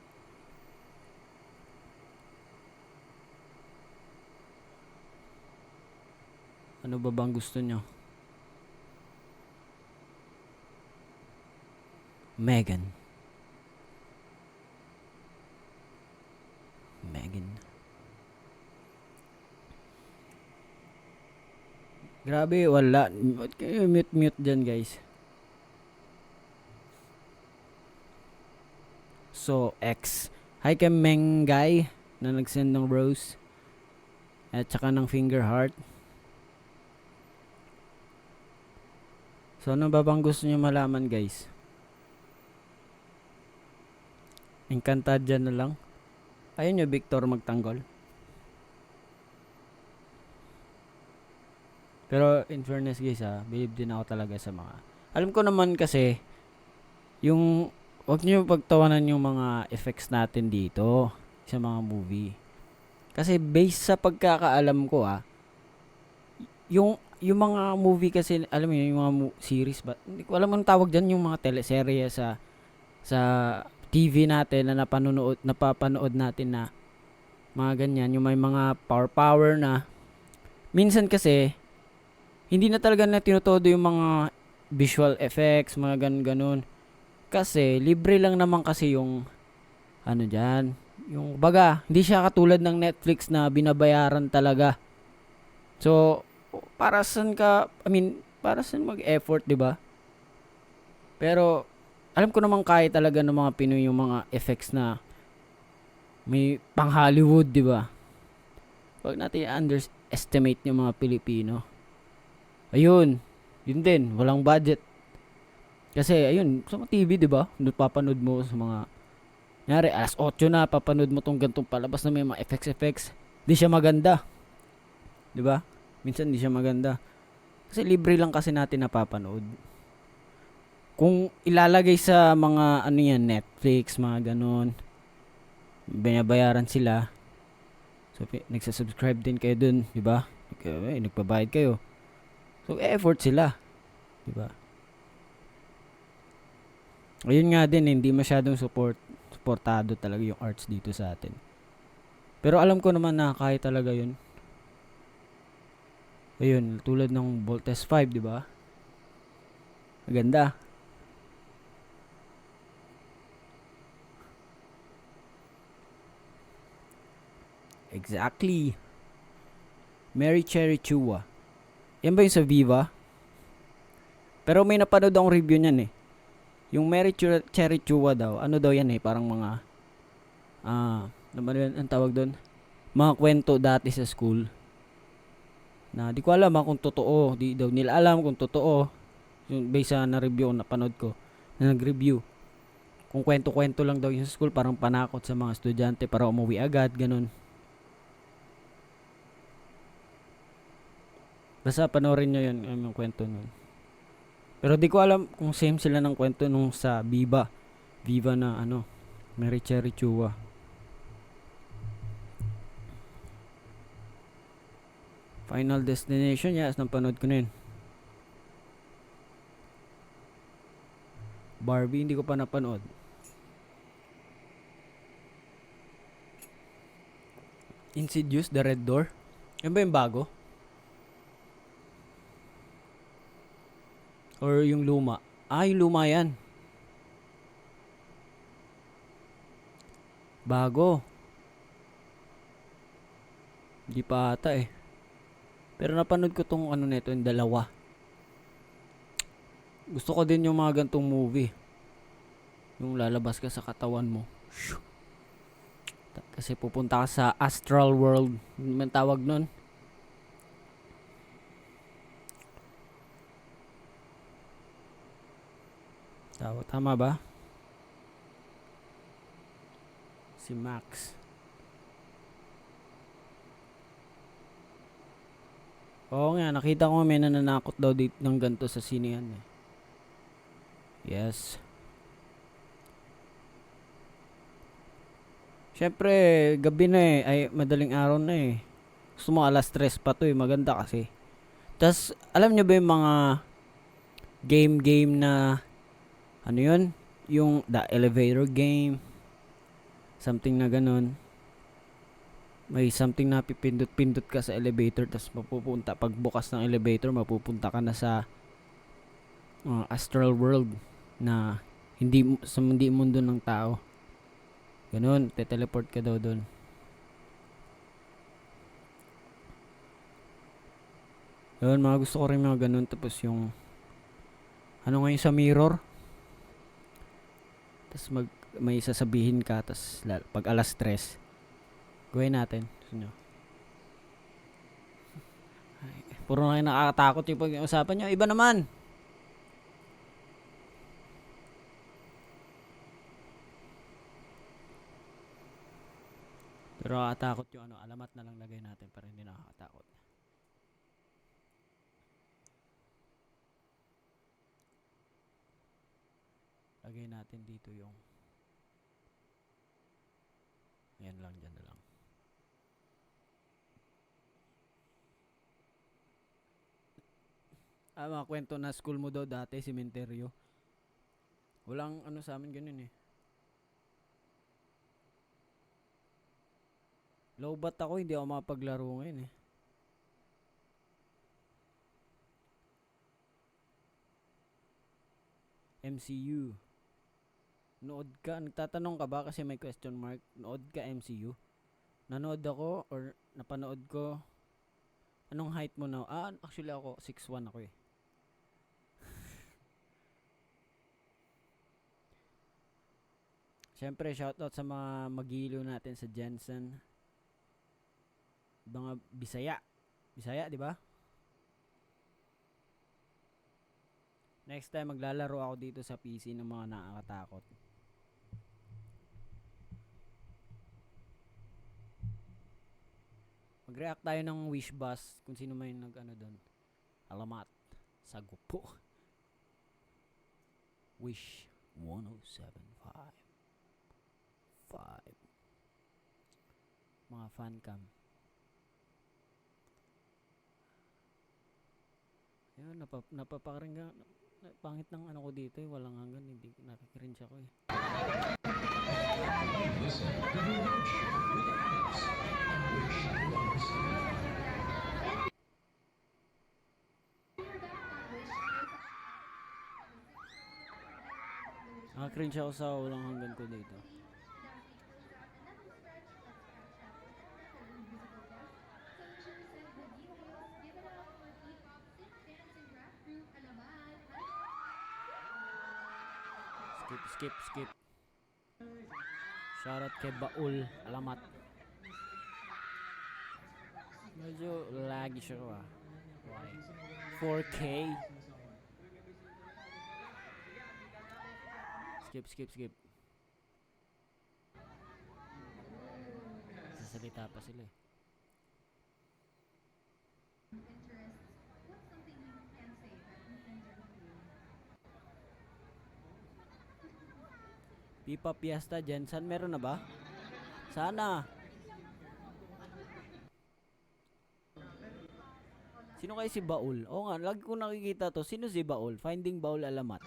Ano ba bang gusto nyo? Megan. Grabe, wala. Mute dyan guys. So, X. Hi kay Mengay na nag-send ng rose. At saka ng finger heart. So, ano ba bang gusto nyo malaman, guys? Encantad dyan na lang. Ayun nyo, Victor, magtanggol. Pero, in fairness, guys, believe din ako talaga sa mga... Alam ko naman kasi, yung... Huwag nyo pagtawanan yung mga effects natin dito sa mga movie. Kasi, based sa pagkakaalam ko, yung mga movie kasi, alam mo yun, yung mga series ba? Hindi ko alam anong tawag dyan, yung mga teleserye sa TV natin na napapanood natin na mga ganyan, yung may mga power na minsan kasi hindi na talaga na tinutodo yung mga visual effects, mga ganun. Kasi libre lang naman kasi yung ano dyan, yung baga, hindi siya katulad ng Netflix na binabayaran talaga. So, para saan ka, para saan mag-effort, di ba? Pero, alam ko naman kaya talaga ng mga Pinoy yung mga effects na may pang Hollywood, di ba? Huwag natin underestimate yung mga Pilipino. Ayun, yun din, walang budget. Kasi, ayun, sa mga TV, di ba? Papanood mo sa mga, nyari, alas 8 na, papanood mo tong gantong palabas na may mga effects. Di siya maganda. Di ba? Minsan di siya maganda. Kasi libre lang kasi natin napapanood. Kung ilalagay sa mga ano yan, Netflix, mga ganon, binabayaran sila. So, nagsasubscribe din kayo dun, di ba? Nagbabayad kayo. So, effort sila. Di ba? Ayun nga din, hindi masyadong supportado talaga yung arts dito sa atin. Pero alam ko naman na kaya talaga yun. Ayun, tulad ng Voltes 5, di ba? Maganda. Exactly. Mary Cherry Chua. Yan ba yung sa Viva? Pero may napanood akong review niyan eh. Yung Mary Cherry Chua daw, ano daw yan eh, parang mga naman ang tawag doon? Mga kwento dati sa school. Na di ko alam kung totoo, di daw nila alam kung totoo. Yung based sa na-review na panood ko, na nag-review. Kung kwento-kwento lang daw yung sa school, parang panakot sa mga estudyante para umuwi agad, ganun. Basta panoorin nyo yun, yung kwento nun. Pero di ko alam kung same sila ng kwento nung sa Viva. Viva na ano, Mary Cherry Chua. Final Destination, yes, napanood ko na yun. Barbie, hindi ko pa napanood. Insidious, The Red Door. Yan ba yung bago? Or yung luma? Yung luma yan. Bago. Hindi pa ata eh. Pero napanood ko tong ano nito, yung dalawa. Gusto ko din yung mga gantong movie. Yung lalabas ka sa katawan mo. Kasi pupunta ka sa astral world. Ano man tawag nun? Tama ba? Si Max. Oo nga, nakita ko may nananakot daw dito ng ganito sa sinihan eh. Yes. Siyempre, gabi na eh. Ay, madaling araw na eh. Gusto mo alas 3 pa to eh. Maganda kasi. Tas, alam nyo ba yung mga game na ano yun? Yung the elevator game. Something na ganun. May something na pipindot-pindot ka sa elevator, tas mapupunta, pagbukas ng elevator, mapupunta ka na sa astral world na hindi mundo ng tao. Ganun, te-teleport ka daw doon. Yun, mga gusto ko rin mga ganun. Tapos yung ano ngayon sa mirror, tas may sasabihin ka, tas pag alas 3 gawin natin. Gusto puro na kayo nakakatakot yung pag-usapan nyo. Iba naman. Pero nakakatakot yung ano, alamat na lang lagay natin para hindi nakakatakot. Lagay natin dito yung yan lang, dyan na lang. Mga kwento na school mo daw dati, sementeryo. Walang ano sa amin ganun eh. Lowbat ako, hindi ako makapaglaro ngayon eh. MCU. Nood ka? Nagtatanong ka ba kasi may question mark? Nood ka MCU? Nanood ako or napanood ko Anong height mo na? Actually ako, 6'1 ako eh. Siyempre, shoutout sa mga magiliw natin sa Jensen. Mga Bisaya. Bisaya, di ba? Next time, maglalaro ako dito sa PC ng mga nakakatakot. Mag-react tayo ng Wish Bus kung sino may nag-ano doon. Alamat. Sagupo. Wish 1075. 5. Mga fan cam. Ayun, napaparinggan. Pangit ng ano ko dito eh. Walang hanggan. Hindi nakikringe ako eh. Nakakringe ako sa walang hanggan ko dito. Skip. Shoutout kay Baul. Alamat. Medyo lagi siya ko ah. Why? 4K. Skip. Sasalita pa sila eh. Pipa Fiesta Jensen, meron na ba? Sana. Sino kayo si Baul? Oo nga, lagi ko nakikita to. Sino si Baul? Finding Baul Alamat.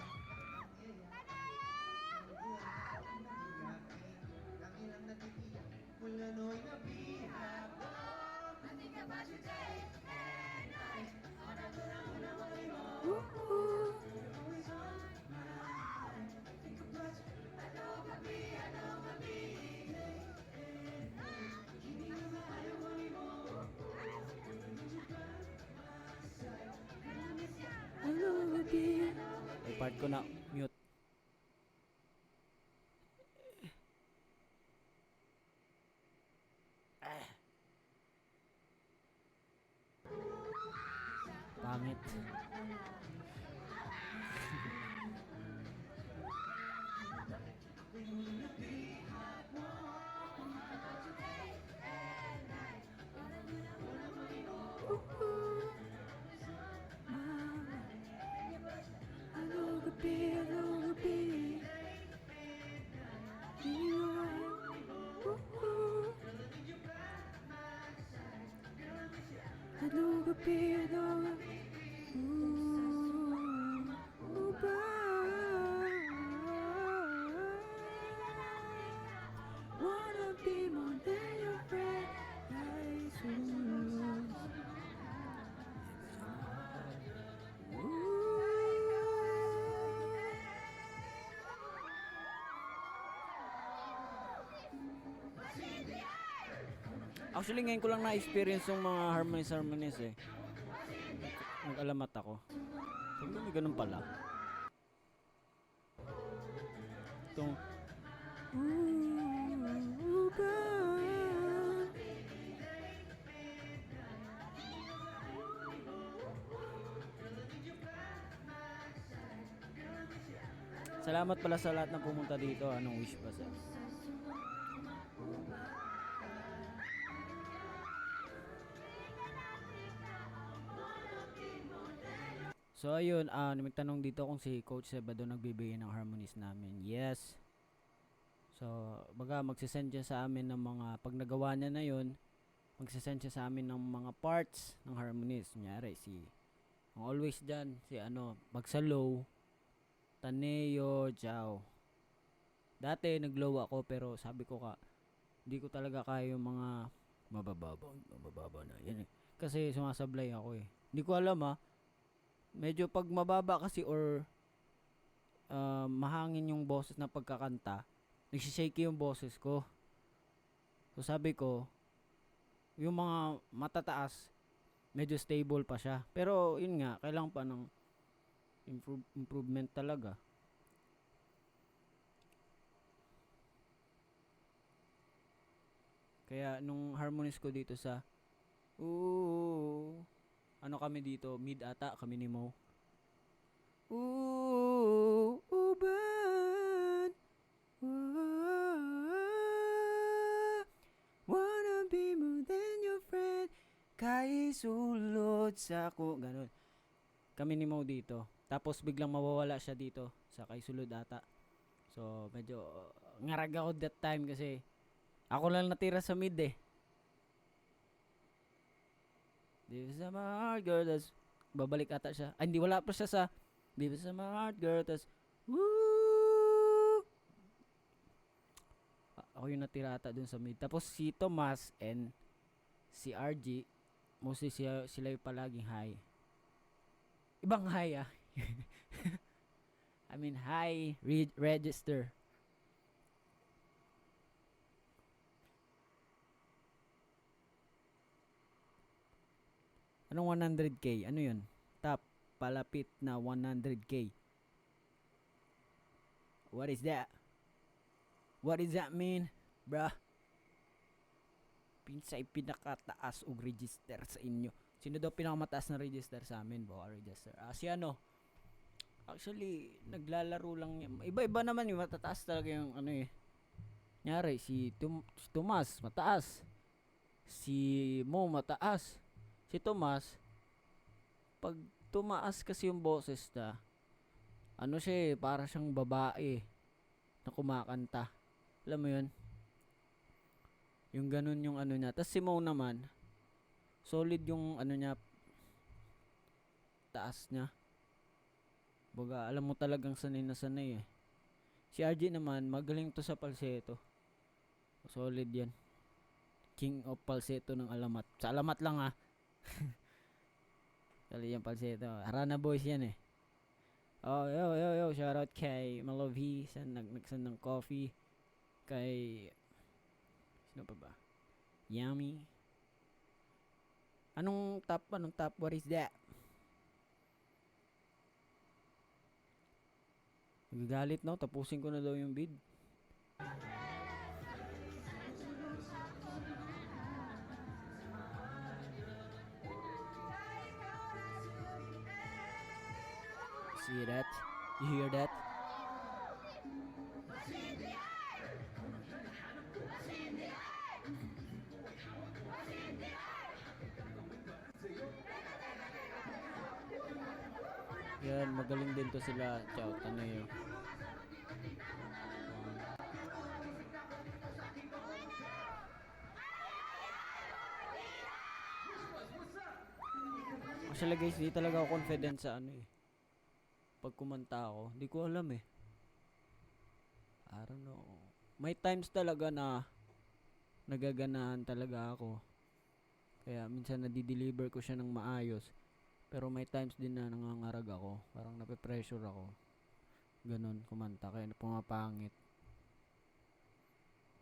May part ko na mute. Pangit. Actually, ngayon ko lang na-experience yung mga harmonies eh. Nag-alamat ako. Sabi ko, may ganun pala. Itong... Salamat pala sa lahat na pumunta dito. Anong wish ba sa... So ayun, nagtanong dito kung si Coach Seba doon nagbibigay ng harmonies namin. Yes. So, baga magsisend siya sa amin ng mga, pag nagawa niya na yun, magsisend siya sa amin ng mga parts ng harmonies. Kunyari, ang always dyan, Magsalow, Taneo, Jao. Dati naglow ako pero sabi ko hindi ko talaga kaya yung mga mababa na. Yan eh. Kasi sumasablay ako eh. Hindi ko alam medyo pag mababa kasi or mahangin yung boses na pagkakanta, nagsishake yung boses ko. So sabi ko, yung mga matataas, medyo stable pa siya. Pero yun nga, kailangan pa ng improvement talaga. Kaya nung harmonies ko dito sa ooh, ano kami dito, mid ata kami ni Mo. Ooh, uban. Wanna be more than your friend. Kay sulod sa ako. Ganun. Kami ni Mo dito. Tapos biglang mawawala siya dito sa kay sulod ata. So medyo ngarag ako that time kasi ako lang natira sa mid eh. This is my heart girl. Tas babalik ata siya. Ay, hindi, wala pa siya sa This is my heart girl. Tas woo! Ako yung natira ata dun sa mid. Tapos si Tomas and si RG, mostly sila yung palaging high. Ibang high ah. I mean high register. Anong 100k? Ano yun? Top palapit na 100k. What is that? What does that mean, bruh? Pinsay pinakataas og register sa inyo. Sino daw pinakamataas na register sa amin? Baka register. Si ano? Actually, naglalaro lang yan. Iba-iba naman yung matataas talaga yung ano eh. Nyari, si Tomas, mataas. Si Mo, mataas. Si Tomas, pag tumaas kasi yung boses na, ano siya eh, para siyang babae na kumakanta. Alam mo yun? Yung ganun yung ano niya. Tapos si Mo naman, solid yung ano niya, taas niya. Baga, alam mo talagang sanay na sanay eh. Si RJ naman, magaling to sa falsetto. Solid yan. King of falsetto ng alamat. Sa alamat lang ah. Kali yung falsetto. Harana boys yan eh. Oh, yo. Shoutout kay Malovi. Nagsan ng coffee. Kay sino pa ba? Yummy. Anong top? What is that? Nagagalit no? Tapusin ko na daw yung bid. See that? You hear that? Yan, magaling din to sila. Ciao, Tanayo. Actually guys, di talaga ako confident sa ano eh. Pag kumanta ako, di ko alam eh. I don't know. May times talaga na nagaganahan talaga ako. Kaya minsan nadi-deliver ko siya ng maayos. Pero may times din na nangangarag ako. Parang nape-pressure ako. Ganon, kumanta. Kaya pumapangit.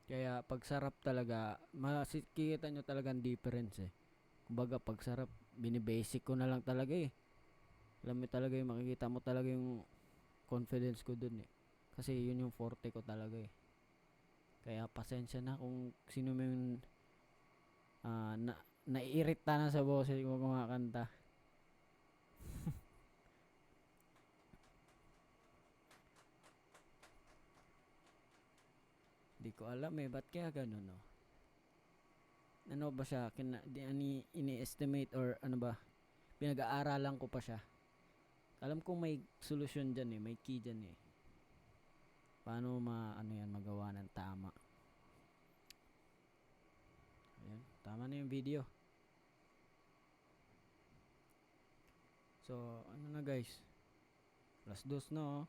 Kaya pag sarap talaga, makikita nyo talagang difference eh. Kumbaga pag sarap, binibasic ko na lang talaga eh. Alam mo talaga yung makikita mo talaga yung confidence ko dun eh. Kasi yun yung forte ko talaga eh. Kaya pasensya na kung sino mo yung naiirita na sa boses ko kumakanta. Di ko alam eh, ba't kaya ganun no? Ano ba siya? Ini-estimate or ano ba? Pinag-aaralan ko pa siya. Alam kong may solusyon dyan eh, may key dyan eh. Paano magawa ng tama. Ayan, tama na yung video. So, ano na guys? Plus 2 na oh.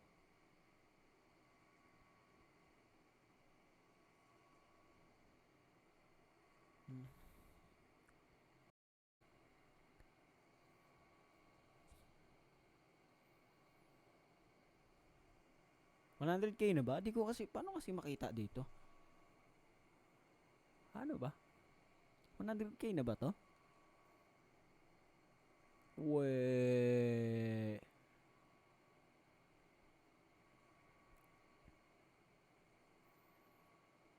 Hmm. $100k na ba? Di ko kasi, paano kasi makita dito? Ano ba? 100k na ba to? We.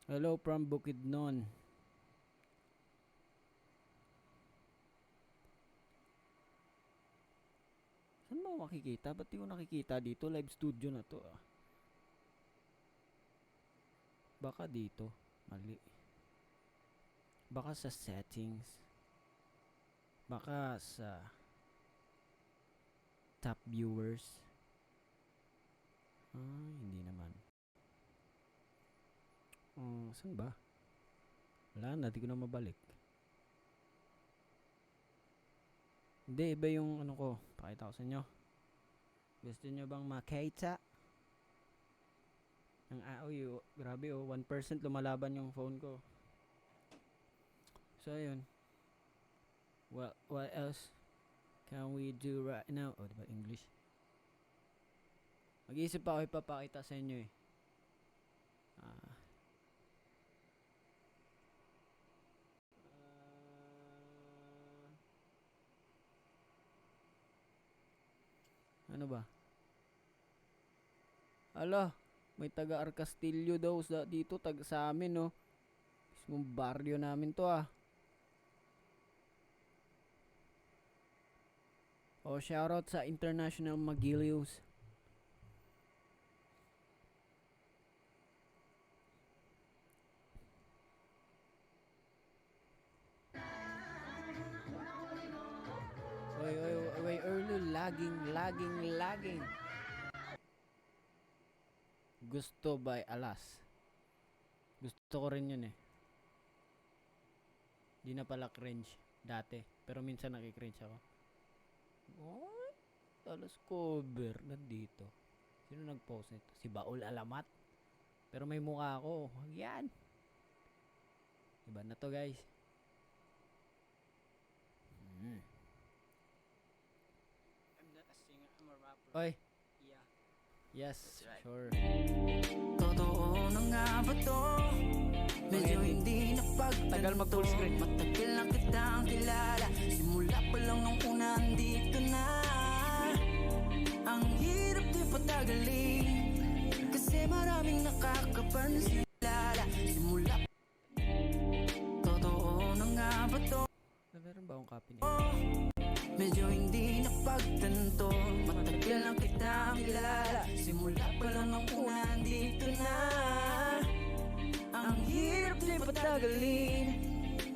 Hello from Bukidnon. Saan mo makikita? Ba't di ko nakikita dito? Live studio na to. Baka dito. Mali. Baka sa settings. Baka sa top viewers. Hindi naman. Saan ba? Wala na, di ko na mabalik. Hindi, iba yung ano ko. Pakita ko sa inyo. Gusto nyo bang makita? Ang grabe 1% lumalaban yung phone ko. So, ayun. What else can we do right now? Oh, diba English? Mag-iisip pa ako ipapakita sa inyo eh. Ano ba? Ala, may taga Arcastillo daw dito, taga sa amin, no. Mismong barrio namin to, Shoutout sa International Magilios. Oy, early lagging. Gusto by Alas. Gusto ko rin yun eh. Di na pala cringe dati, pero minsan nakikringe ako. What? Alas cover nandito. Sino nag-post nito? Si Baul Alamat. Pero may mukha ako. Yan. Iba na to, guys. I'm not a singer, I'm a rapper. Oy. Yeah. Yes, right. Sure. Totoo na nga ba to? Medyo hindi Tagal mag full screen. Matagal na kitang kilala. Simula pa lang nung una andito na. Ang hirap di patagalin, kasi maraming nakakapansin. Simula. Totoo na nga ba to? Meron ba akong copy niya? Medyo hindi napagtanto. Matagal lang kitang kilala. Simula pa lang nung una andito na. Ang hirap di patagalin,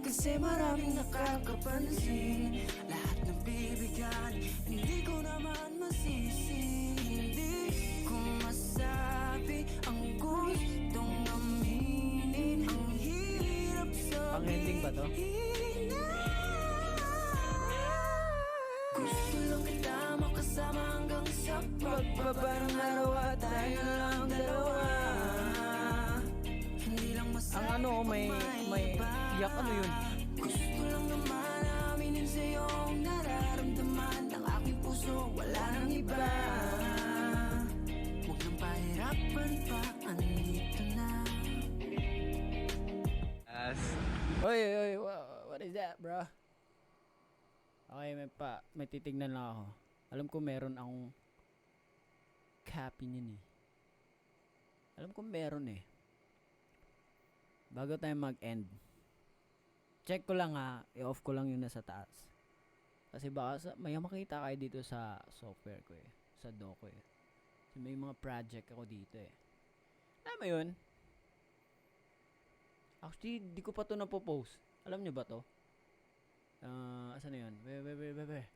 kasi maraming nakakapansin. Lahat ng bibigyan, hindi ko naman masisi. Hindi ko masabi ang gustong aminin. Ang hirap sabihin. Pang ending ba to? Gusto lang kita makasama hanggang sa pagbaba ng araw at tayo lang dalawa. Hindi lang masabi Ang ano, may yak, ano yun? Gusto lang naman aminin sa'yo ang nararamdaman ng aking puso, wala nang iba. Huwag nang pahirapan pa, andito na. Oy, what is that, bro? Okay, may titignan lang ako. Alam ko meron akong copy niyan eh. Alam ko meron eh. Bago tayo mag-end, check ko lang i-off ko lang yung nasa taas. Kasi baka may makita kayo dito sa software ko eh. Sa doc ko eh. Kasi may mga project ako dito eh. Alam mo yun? Actually, di ko pa to napopost. Alam nyo ba to? Asan na yun? Wait.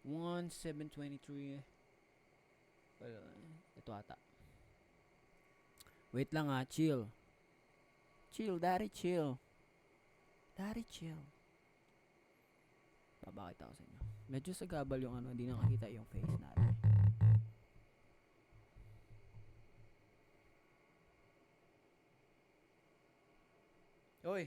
1723. Ito ata. Wait lang chill. Daddy, chill. Papakita ko sa inyo. Medyo sagabal yung ano, hindi nakakita yung face natin. Oy!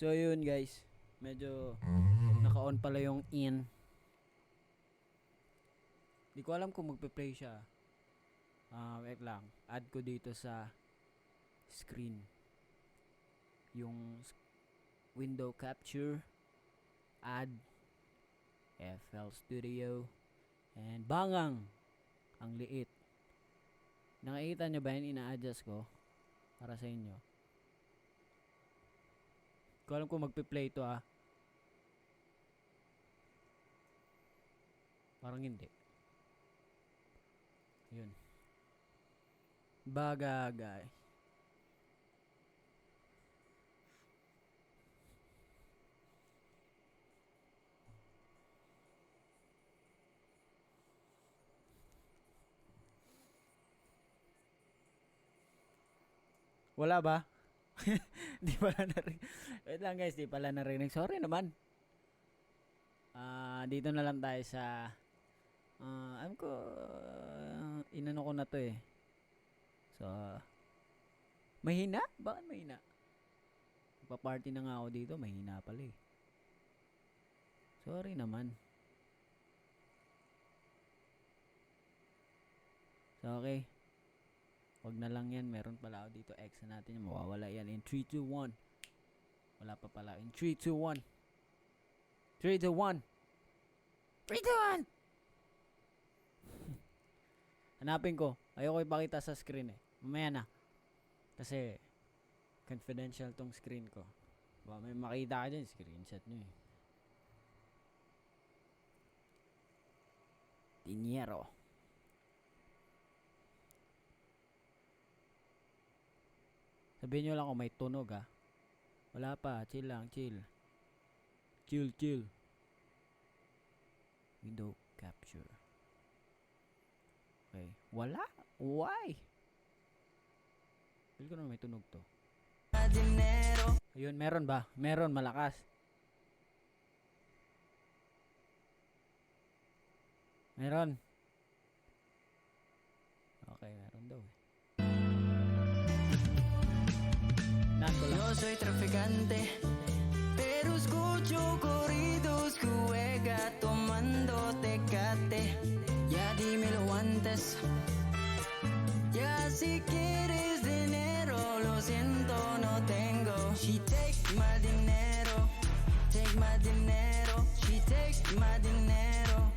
So yun guys, medyo naka-on pala yung in. Di ko alam kung magpe-play siya. Wait lang. Add ko dito sa screen yung window capture, add FL Studio, and bangang ang liit. Nakikita nyo ba yun? Ina-adjust ko para sa inyo. Ko alam kung magpe-play to parang hindi. Yun. Bagagay. Wala ba? Di pala narinig. Wait lang guys, di pala narinig. Sorry naman. Dito na lang tayo sa alam ko inano ko na to eh. So mahina? Bakit mahina? Magpa-party na nga ako dito, mahina pala eh. Sorry naman. So okay. Wag na lang yan. Meron pala ako dito. X na natin. Mawawala yan in 3, 2, 1. Wala pa pala. In 3, 2, 1. 3, 2, 1. 3, 2, 1. Hanapin ko. Ayoko ipakita sa screen eh. Mamaya na. Kasi confidential tong screen ko. Baka may makita ka dyan. Screenshot nyo eh. Dinero. Sabihin nyo lang kung may tunog Wala pa. Chill lang. Chill. Chill. Window capture. Okay. Wala? Why? Feel ko na may tunog to. Ayun. Meron ba? Meron. Malakas. Meron. Okay. Meron daw eh. Yo soy traficante, pero escucho corridos, juega tomando tecate. Ya dímelo antes. Ya si quieres dinero, lo siento, no tengo. She take my dinero, take my dinero. She take my dinero,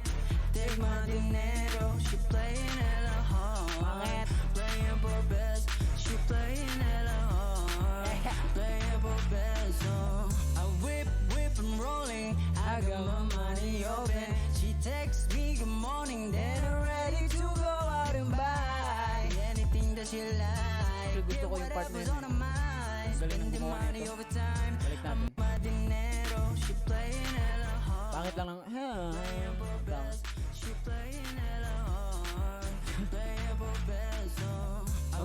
take my dinero. She playing hella hard, playing for best. She playing hella hard, playing for best. I whip and rolling. I got my money open. She texts me good morning, then I'm ready to go out and buy anything that she like. Get whatever's on her mind. Spending money over time. I'm my dinero. She playing hella hard. Pangit lang ng Playing for best. She playing hella hard. Playing for best. I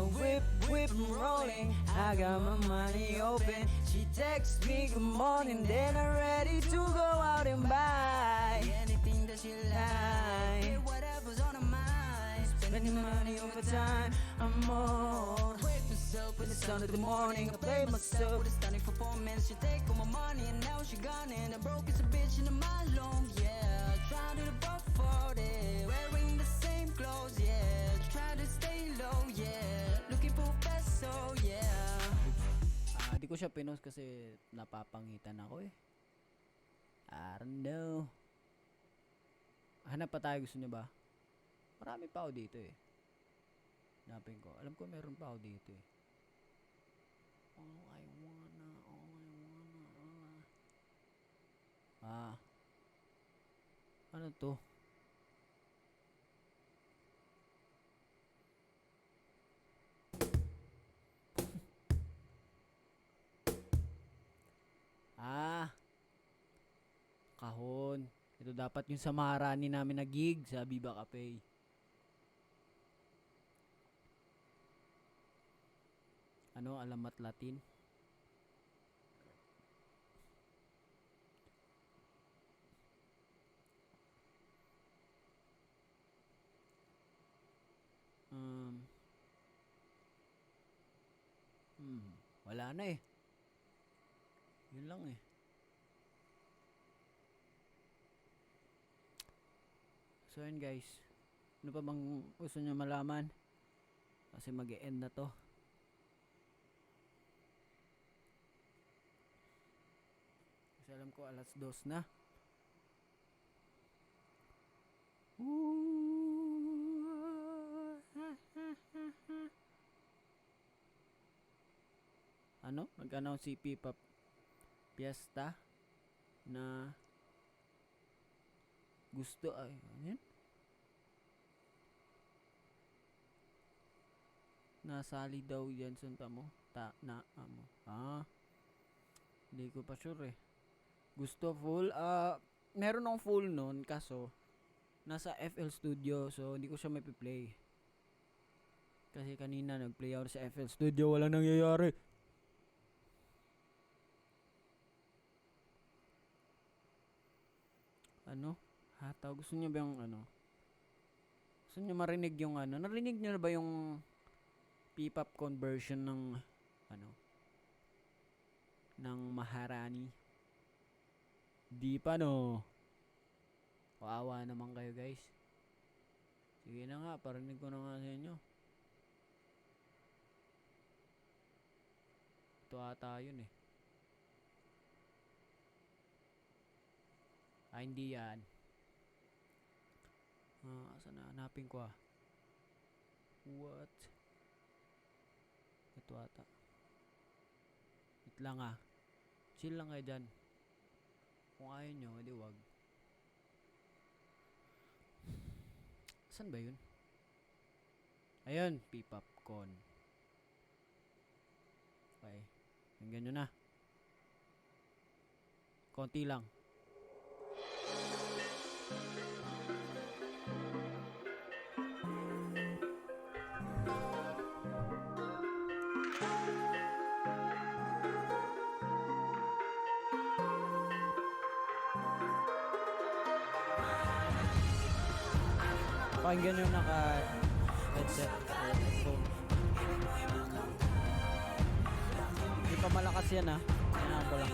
whip and rolling. I got my money open. She texts me good morning, then I'm ready to go out and buy anything that she like. Get whatever's on her mind. Spending money over time. I'm on. Wake myself with the sun in the morning. I play myself with a stunning performance. She take all my money and now she gone, and I broke as a bitch in a mile long. Yeah, trying to the buck for it. Wearing the same clothes. Yeah, try to stay low. Yeah, looking for peso. Yeah. Di ko siya pinost kasi napapangitan ako eh. I don't know. Hanap pa tayo, gusto niyo ba? Marami pa ako dito eh. Hanapin ko. Alam ko meron pa ako dito eh. All I wanna. Ano to? Kahon. Ito dapat yung sa Maharani namin na gig sa Viva Cafe. Ano? Alamat Latin? Wala na eh. Yun lang eh. So yun guys. Ano pa bang gusto nyo malaman? Kasi mag-e-end na to. Kasi alam ko alas 2 na. Ano? Nag-announce si P-Pop Fiesta na gusto ay ano yun? Nasali daw yan sa mo. Hindi ko pa sure eh. Gusto full. Meron akong full nun kaso nasa FL Studio so hindi ko siya may play. Kasi kanina nag-play ako sa FL Studio, wala nangyayari. Ano? Hataw, gusto niyo ba yung ano? Gusto niyo marinig yung ano? Narinig niyo na ba yung P-pop conversion ng ano? Ng Maharani? Di pa no. Waawa naman kayo guys. Sige na nga, parinig ko na nga sa inyo. Ito ata yun eh. Hindi yan. Saan na? Hanapin ko What? Ito ata. Wait lang Chill lang kayo dyan. Kung ayaw nyo, edi wag. Saan ba yun? Ayun, P-pop con. Okay. Hanggang nyo na. Konti lang. Pakinggan nyo naka-headset or headphone. Hindi pa malakas yan Kailangan ko lang.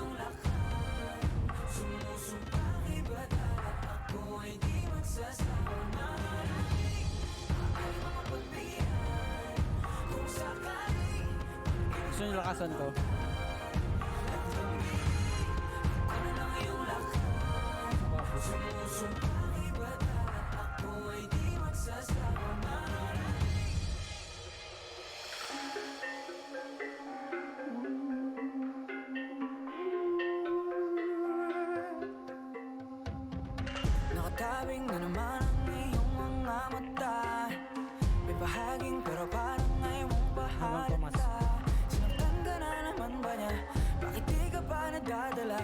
Gusto nyo lakasan ko? Nakatabing na naman ang iyong mga mata. May bahaging pero parang ngayon mong bahalata. Sinaktan ka na naman ba niya? Bakit di ka pa nadadala?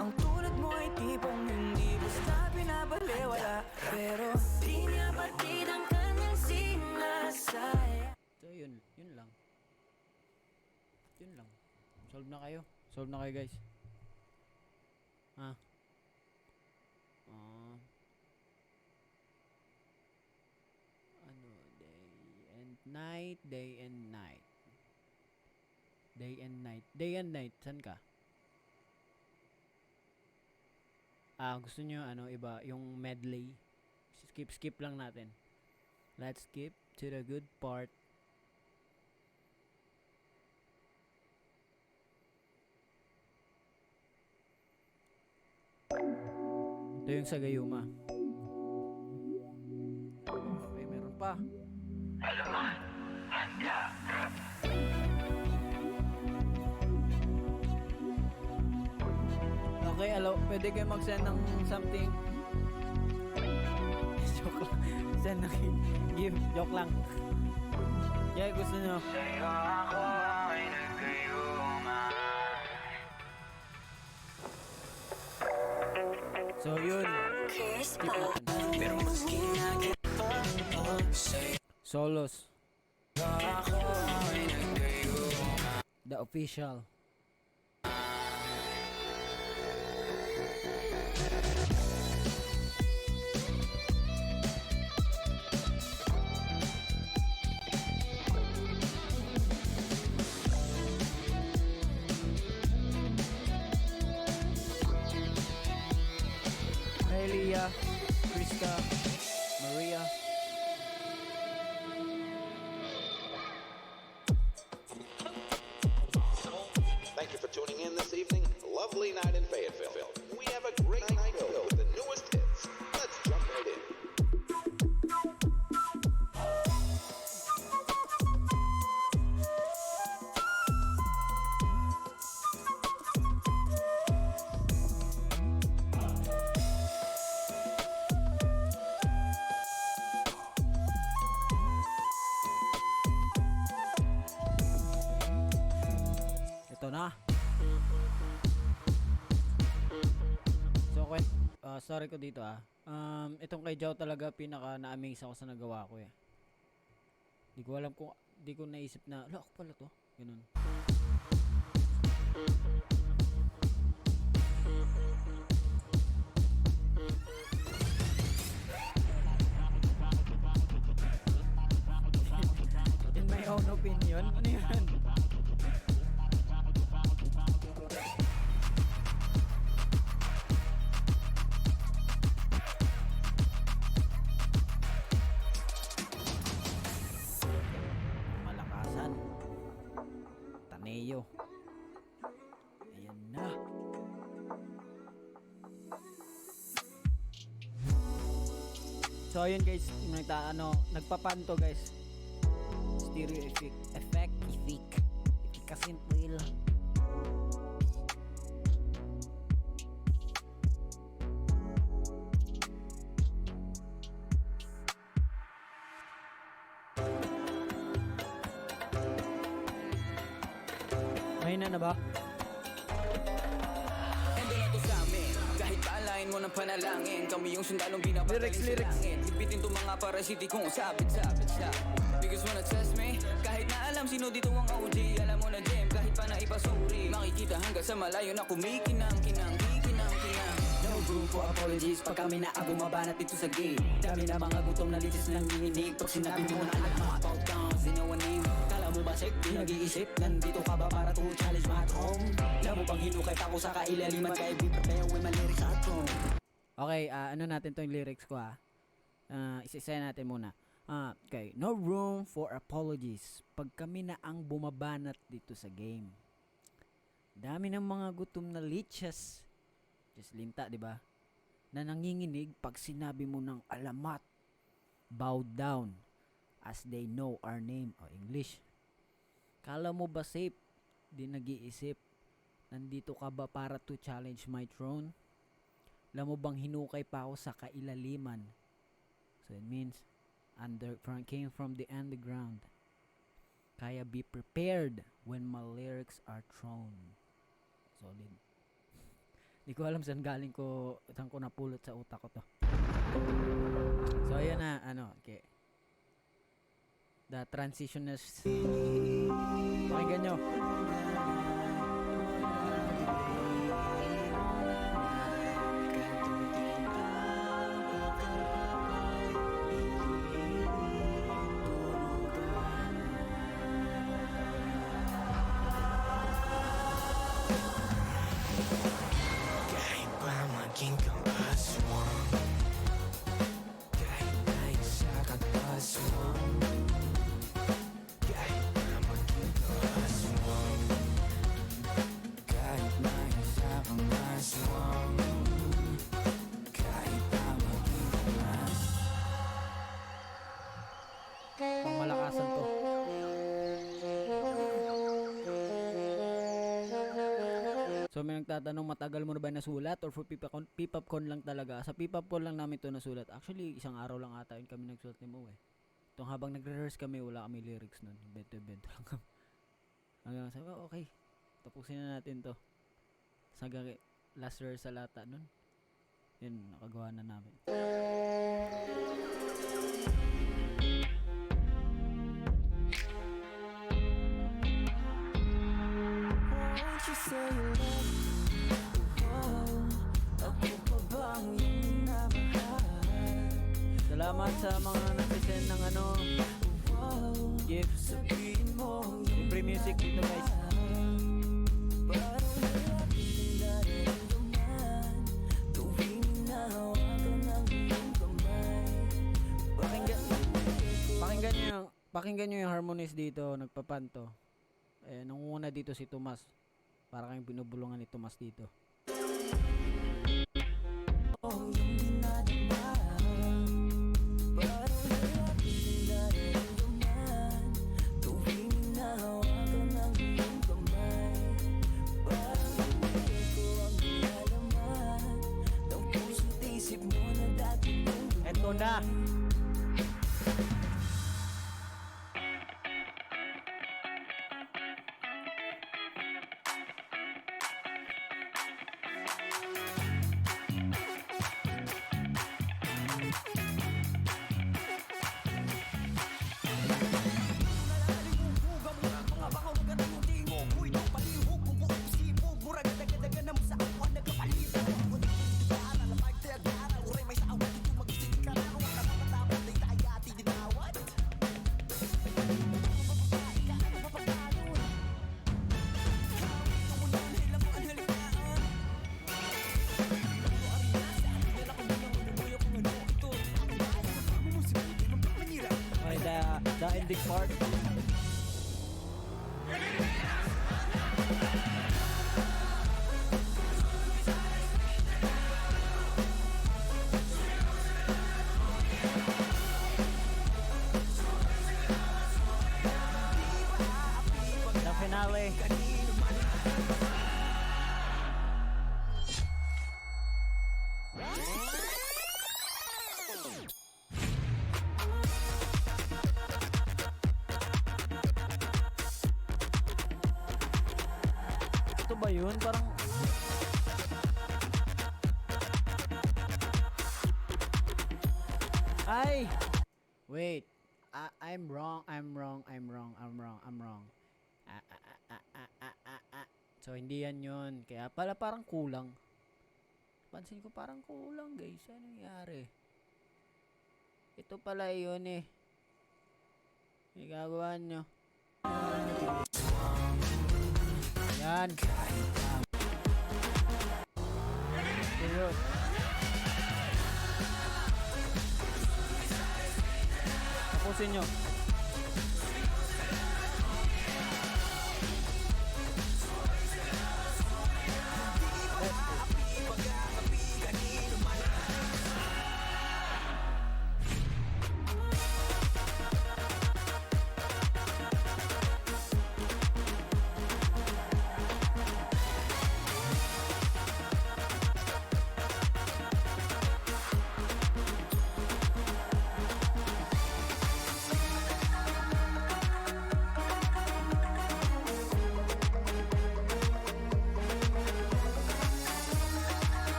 Ang tulad mo ay tipong hindi basta pinabaliwala. Pero di niya batid ang kanyang sinasaya. So yun lang. Yun lang. Solve na kayo guys. Ano, day and night. Saan ka? Gusto nyo iba yung medley. Skip lang natin. Let's skip to the good part. Ito yung Sagayuma. Okay, meron pa. Okay, pwede kayo mag-send ng something. Joke lang. Send ng gift. Joke lang. Yeah, gusto nyo. Sa'yo ako ay nagkayuma. So, yun. Pero maski Solos. ako ay nagkayuma. The official. Maria, Krista, Maria. Thank you for tuning in this evening. A lovely night in Fayetteville. We have a great night filled with the newest hits. Let's jump right in. Ito na. So, okay. Sorry ko dito itong kay Jow talaga pinaka na-amaze ako sa nagawa ko eh. Di ko alam kung, di ko naisip na, ako pala to. Ganun. In my own opinion, ano yan? Malakasan. Taneo. Ayan na. So ayun guys, nagpapanto guys. Stereo effect. Kasimple. Mahina na ba? Kahit paalain mo ng panalangin, kami yung sundalong binabatayin sa langit. Lipitin to mga parasiti kung sabit-sabit sa. Because wanna test me, kahit na alam sino dito ang OG. Alam mo na Jem, kahit pa na ipasuri. Makikita hanggang sa malayo na kumikinang-kinang. No room for apologies pag kami na bumabanat dito sa gate. Dami na mga gutom na litis ng nginginig. Pag sinabi mo na alam mo, about down, sinawanin. Kala mo ba sek, di nag-iisip. Nandito ka ba para to challenge my home? Alam mo bang hinukay ako sa kailaliman, kaya be prepare with my lyrics at home. Okay, ano natin to yung lyrics ko isa-isa natin muna. Okay, no room for apologies pag kami na ang bumabanat dito sa game. Dami ng mga gutom na lichas. Just linta, di ba? Na nanginginig pag sinabi mo ng alamat. Bow down as they know our name. English. Kala mo ba safe? Di nag-iisip. Nandito ka ba para to challenge my throne? Alam mo bang hinukay pa ako sa kailaliman? So it means came from the underground. Kaya be prepared when my lyrics are thrown. Solid. Di ko alam saan ko napulot sa utak ko to. So ayan na, okay. The transitioners. Pakinggan nyo. Maging kaaswang, kahit na isa kang aswang. Kahit na maging kaaswang, kahit na isa kang aswang. Kahit na maging kaaswang. Pangmalakasan to. So may nagtatanong, matagal mo na ba nasulat or for P-Popcorn lang talaga? Sa P-Popcorn lang namin to nasulat. Actually, isang araw lang ata yun kami nagsulat ni Mo eh. Itong habang nagre-rehearse kami, wala kami lyrics nun. Bento lang kami. Hanggang sabi ko, okay, tapusin na natin to. Hanggang last rehearsal ata nun. Yun, nakagawa na namin. Salamat sa mga nag-send ng gifts. Libre music dito guys. pakinggan nyo yung harmonies dito, nagpapanto. Nangunguna dito si Tomas. Para kayong binubulungan ni Tomas dito. Eto na. Okay, the ending part. The finale. Ito ba yun? Parang ay! Wait. I'm wrong. So, hindi yan yun. Kaya pala parang kulang. Pansin ko parang kulang, guys. Ano nangyari? Ito pala yun eh. May gagawa nyo. Yan. Ito yun. Tapusin nyo.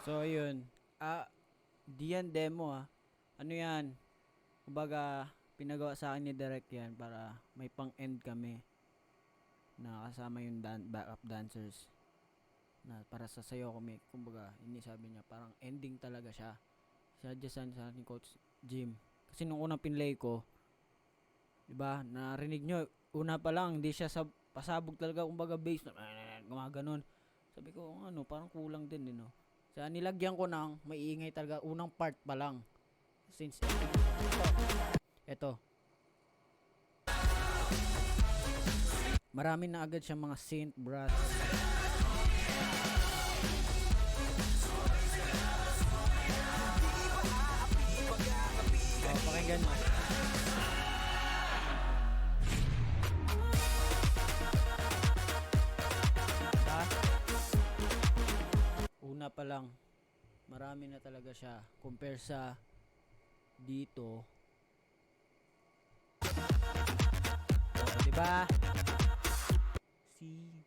So, yun. Di yan demo Ano yan? Kumbaga, pinagawa sa akin ni Direk yan para may pang-end kami. Na kasama yung backup dancers. Na para sasayaw kami. Kumbaga, hindi sabi niya, parang ending talaga siya. Suggestan sa akin Coach Jim. Kasi nung unang pinlay ko, diba, narinig nyo, una pa lang, hindi siya pasabog talaga, kumbaga bass na gumaganon. Sabi ko, ano, parang kulang din, no? Sa nilagyan ko ng maiingay talaga unang part pa lang. Since ito. Marami na agad siyang mga synth brass. Pakinggan mo. Una pa lang, marami na talaga siya compare sa dito. So, diba? See?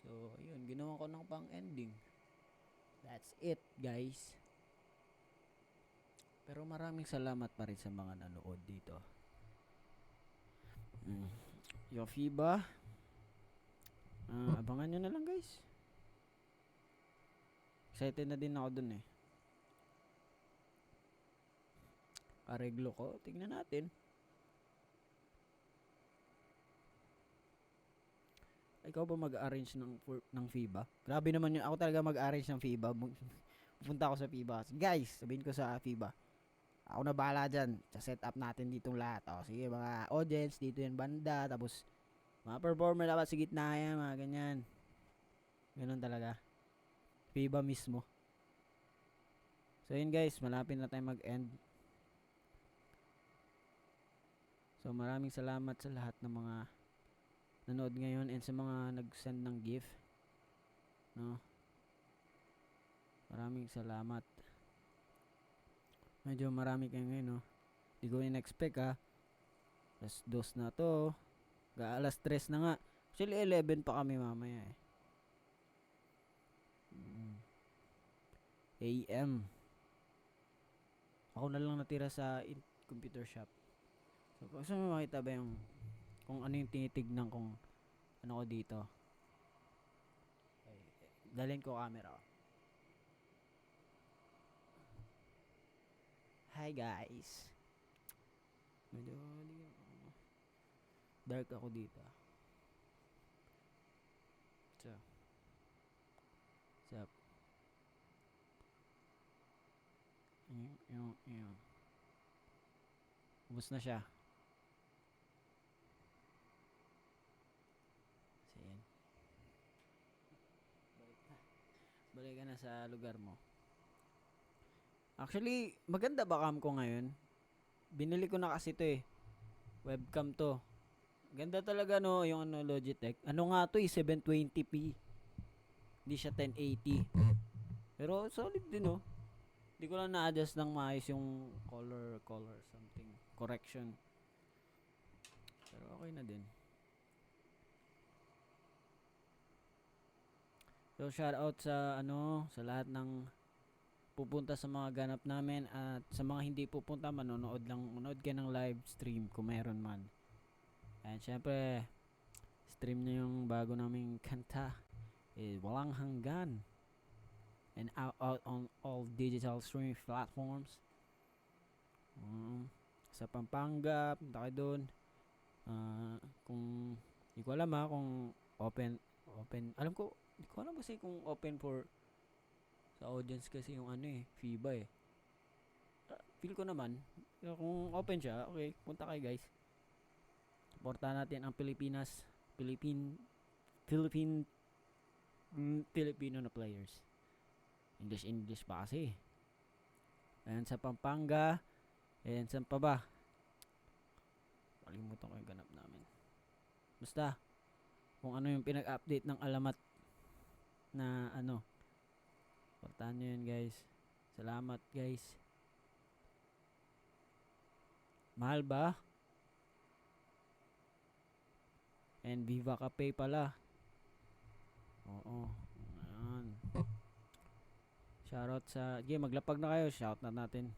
So, ayun, ginawa ko ng pang-ending. That's it, guys. Pero maraming salamat pa rin sa mga nanood dito. Yofiba. Abangan nyo na lang, guys. Excited na din ako dun eh. Areglo ko, tingnan natin. ikaw ba mag-arrange ng FIBA? Grabe naman yun. Ako talaga mag-arrange ng FIBA. Pupunta ako sa FIBA. Guys, sabihin ko sa FIBA, ako na bahala dyan. Sa set up natin ditong lahat. O, sige, mga audience, dito yan banda. Tapos, mga performer dapat sa gitna yan, mga ganyan. Ganun talaga. FIBA mismo. So, yun guys, malapit na tayo mag-end. So, maraming salamat sa lahat ng mga nanood ngayon and sa mga nag-send ng gift. No? Maraming salamat. Medyo marami kayo ngayon, no? Di ko in-expect, ha? Alas 2 na to. Alas 3 na nga. Actually, 11 pa kami mamaya, eh. AM. Ako na lang natira sa computer shop. So, gusto mo makita ba yung kung ano yung tinitignan kung ano ko dito? Okay. Dalhin ko camera. Hi guys. Medyo dark ako dito. So. What's up? Yung. Ubus na siya. So, yan. Balik ka na sa lugar mo. Actually, maganda ba cam ko ngayon? Binili ko na kasi to eh. Webcam to. Ganda talaga no, yung ano, Logitech. Ano nga to eh, 720p. Hindi siya 1080. Pero solid din no. Hindi ko lang na-adjust ng maayos yung color something. Correction. Pero okay na din. So shout out sa ano, sa lahat ng pupunta sa mga ganap namin at sa mga hindi pupunta, manonood kayo ng live stream kung meron man. And syempre, stream nyo yung bago naming kanta, Walang Hanggan, and out on all digital streaming platforms. Sa Pampanga, punta kayo doon. Kung hindi ko alam kung open, alam ko, hindi ko alam kasi kung open for sa audience kasi yung ano FIBA feel ko naman kung open siya, okay, punta kayo guys. Supportahan natin ang Filipino na players. English pa kasi. Ayan sa Pampanga. Ayan saan pa ba? Kalimutan ko yung ganap namin. Basta kung ano yung pinag-update ng alamat na ano, supportahan nyo yun guys. Salamat guys. Mahal ba? And Viva Cafe pala. Oo. Ayan. Shoutout sa... maglapag na kayo. Shout na natin.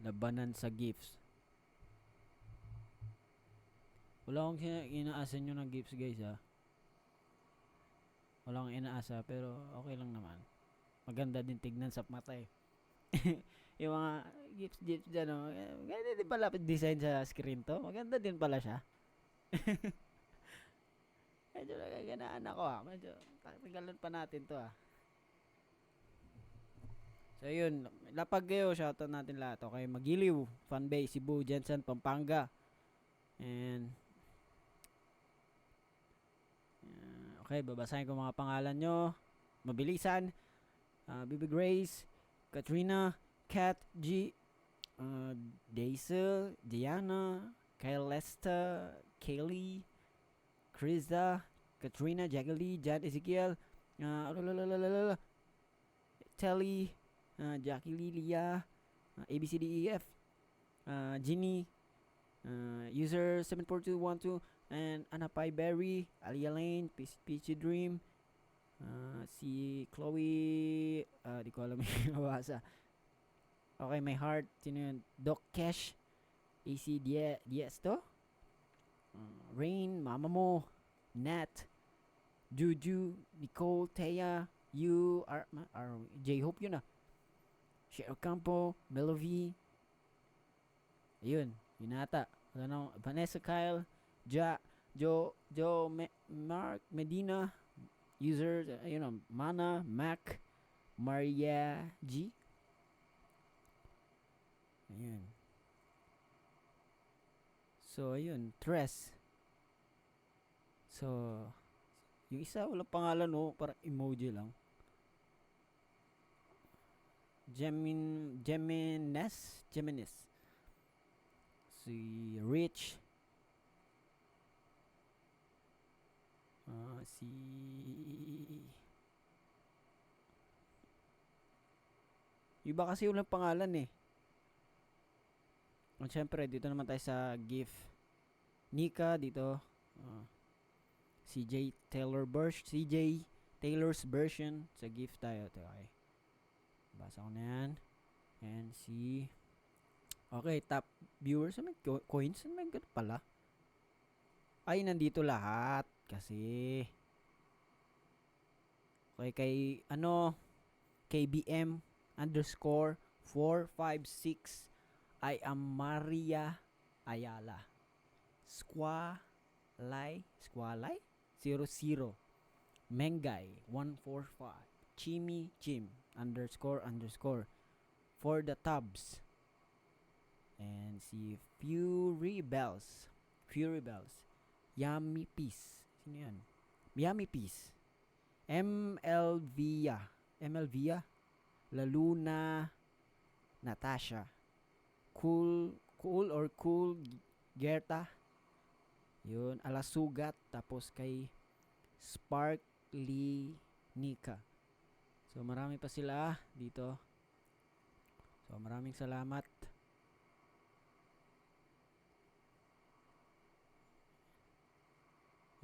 Labanan sa gifts. Wala akong inaasa nyo ng gifts guys Wala akong inaasa pero okay lang naman. Maganda din tignan sa mata yung mga gifts dyan maganda din pala design sa screen to. Maganda din pala siya. Medyo nagaganaan ako medyo tatagalon pa natin to So yun, lapag kayo, shoutout natin lahat. Okay, Magiliw, Fanbase, Cebu, Jensen, Pampanga. And okay, babasahin ko mga pangalan nyo. Mabilisan. Bibi Grace, Katrina, Kat G, Daisy, Diana, Kyle Lester, Kaylee, Krista, Katrina, Jacqueline, Jan Ezekiel, Telly, Jackie Lilia, ABCDEF, Ginny, user 74212, and Anapay Berry, Alia Lane, Peachy Dream, si Chloe, di ko alam yung nabasa. Okay, My Heart, sino yun? Doc Cash, AC Diaz to? Rain, Mama Mo, Nat, Juju, Nicole, Thea, J-Hope yun Cheryl Campo, Melovi. Ayun, yun ata. Vanessa Kyle, Mark Medina, user, Mana, Mac, Maria G. Ayun. So, ayun, Tres. So, yung isa, walang pangalan, parang emoji lang. Geminis. Si Rich. Iba kasi walang pangalan eh. At syempre, dito naman tayo sa GIF. Nika dito. CJ Taylor's version sa GIF tayo. Okay. Basa ko na yan. And okay, top viewers. May coins? May ganun pala. Ay, nandito lahat. Kasi okay, kay KBM _456 I am Maria Ayala. Squalay 00 Mengay 145 Chim _ for the tubs. And si Fury Bells Yummy Peace. Sino yan? Yummy Peace. MLVia Laluna Natasha Cool Gerta. Yun, Alasugat. Tapos kay Sparkly Nika. So marami pa sila dito. So maraming salamat.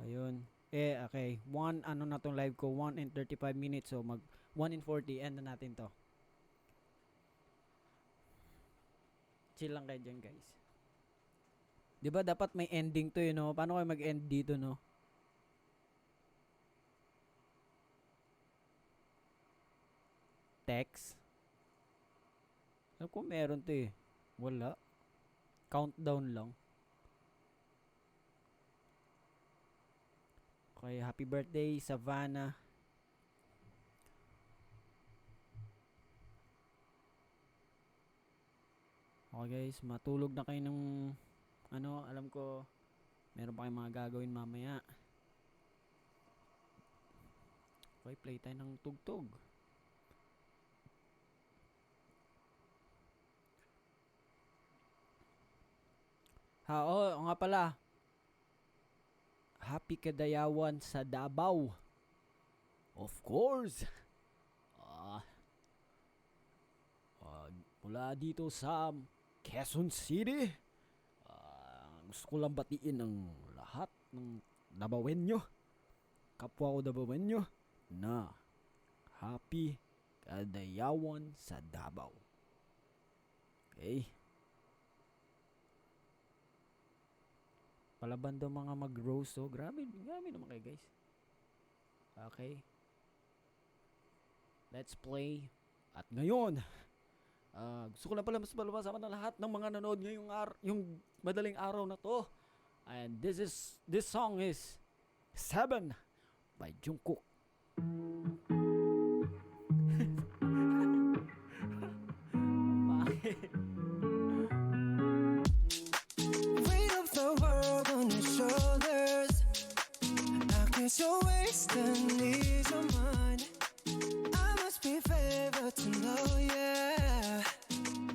Ayun. Okay. Na tong live ko. 1 and 35 minutes. So, 1 and 40. End na natin to. Chill lang kayo dyan, guys. Diba, dapat may ending to, Paano kayo mag-end dito, no? Text. Alam ko meron to, eh. Wala. Countdown lang. Okay, happy birthday, Savannah. Okay guys, matulog na kayo ng alam ko meron pa kayong mga gagawin mamaya. Okay, play tayo ng tugtog. Oo nga pala. Happy Kadayawan sa Davao. Of course. Mula dito sa Quezon City. Gusto ko lang batiin ang lahat ng Davaoenyo. Kapwa ko Davaoenyo na Happy Kadayawan sa Davao. Okay. Palaban daw mga mag-roast. So, grabe naman kayo, guys. Okay. Let's play. At ngayon, gusto ko na pala mas palumasama na lahat ng mga nanood ngayong yung madaling araw na to. And this song is 7 by Jungkook. You're wasting ease of mind. I must be favored to know, yeah.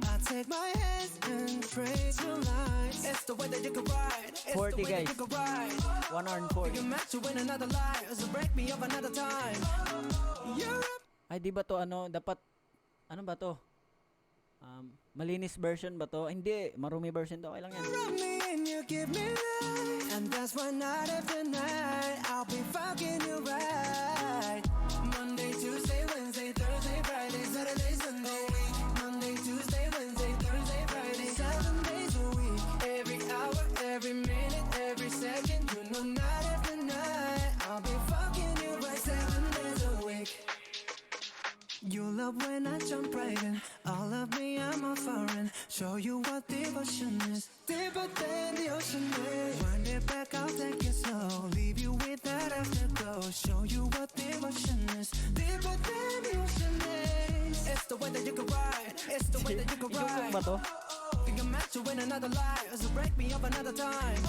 I take my hands and pray to lies. It's the way that you can ride. It's 40 the way guys. that you can ride. 1 hour and 40. You meant to win another life, so break me up another time. You're Ay, di ba to dapat, ano ba to? Malinis version ba to? Hindi, marumi version to. Okay lang yan. around me and you give me life. And that's why night after night I'll be fucking you right. Monday, Tuesday, Wednesday, Thursday, Friday, Saturday, Sunday. Monday, Tuesday, Wednesday, Thursday, Friday, 7 days a week. Every hour, every minute, every second. You know night after night I'll be fucking you right 7 days a week. You You love when I jump right in. All of me, I'm a foreign. Show you what devotion is. Deeper than the ocean is. Wind it back, I'll take it slow. Leave you with that afterglow. Show you what devotion is. Deeper than the ocean is. It's the way that you can ride. It's the way that you can ride. ba to? Think I'm meant to win another life. So break me up another time.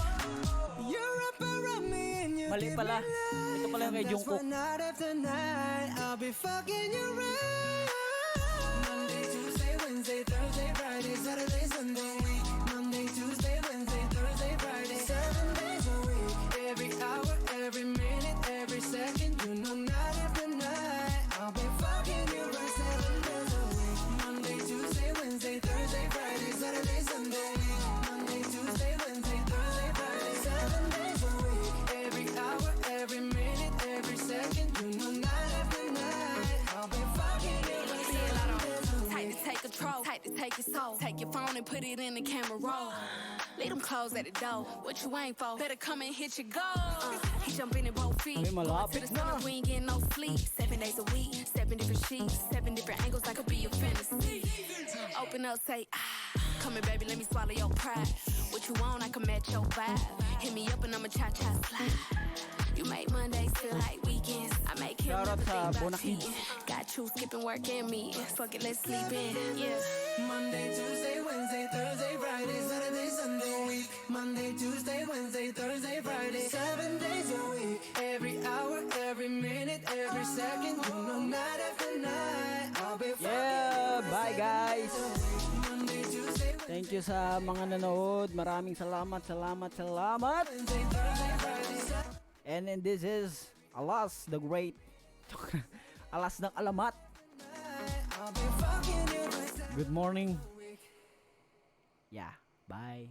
You're up around me and you Mali give pala. me life. Ito pala yung kay And that's Jungkook. why night after night I'll be fucking you right. Monday, Tuesday, Wednesday, Thursday, Friday, Saturday, Sunday. Monday, Tuesday, Wednesday, Thursday, Friday, 7 days a week. Every hour, every minute, every second. You know night after night I'll be fucking you right 7 days a week. Monday, Tuesday, Wednesday, Thursday, Friday, Saturday, Sunday. Monday, Tuesday, Wednesday, Thursday, Friday, 7 days a week. Every hour, every minute, every second. You know night after night I'll be fucking you right 7 days a week. Tight to take control, tight to take your soul. Take your phone and put it in the camera roll. Leave them clothes at the door. What you ain't for? Better come and hit your goal. He jumping in both feet. Ay, malapit To the sun, na. we ain't getting no sleep. 7 days a week, 7 different sheets, 7 different angles. That could be your fantasy. Open up, say ah. Come here, baby, let me swallow your pride. What you want, I can match your vibe. Hit me up and I'ma cha-cha slide. You make Mondays feel like weekends. I make him Shout out never sa think about Bonakid. cheating. Got you skipping work and me. Fuck it, let's sleep in. Yeah. Monday, Tuesday, Wednesday, Thursday, Friday, Saturday, Sunday, week. Monday, Tuesday, Wednesday, Thursday, Friday, 7 days a week. Every hour, every minute, every second. You know night after night I'll be fucking Yeah, you right bye 7 guys. days a week. Monday, Tuesday, Thank you sa mga nanood. Maraming salamat. Wednesday, Thursday, Friday, Saturday. And then this is Alas the Great. Alas ng alamat. I'll be fucking you right 7 Good morning. Yeah, bye.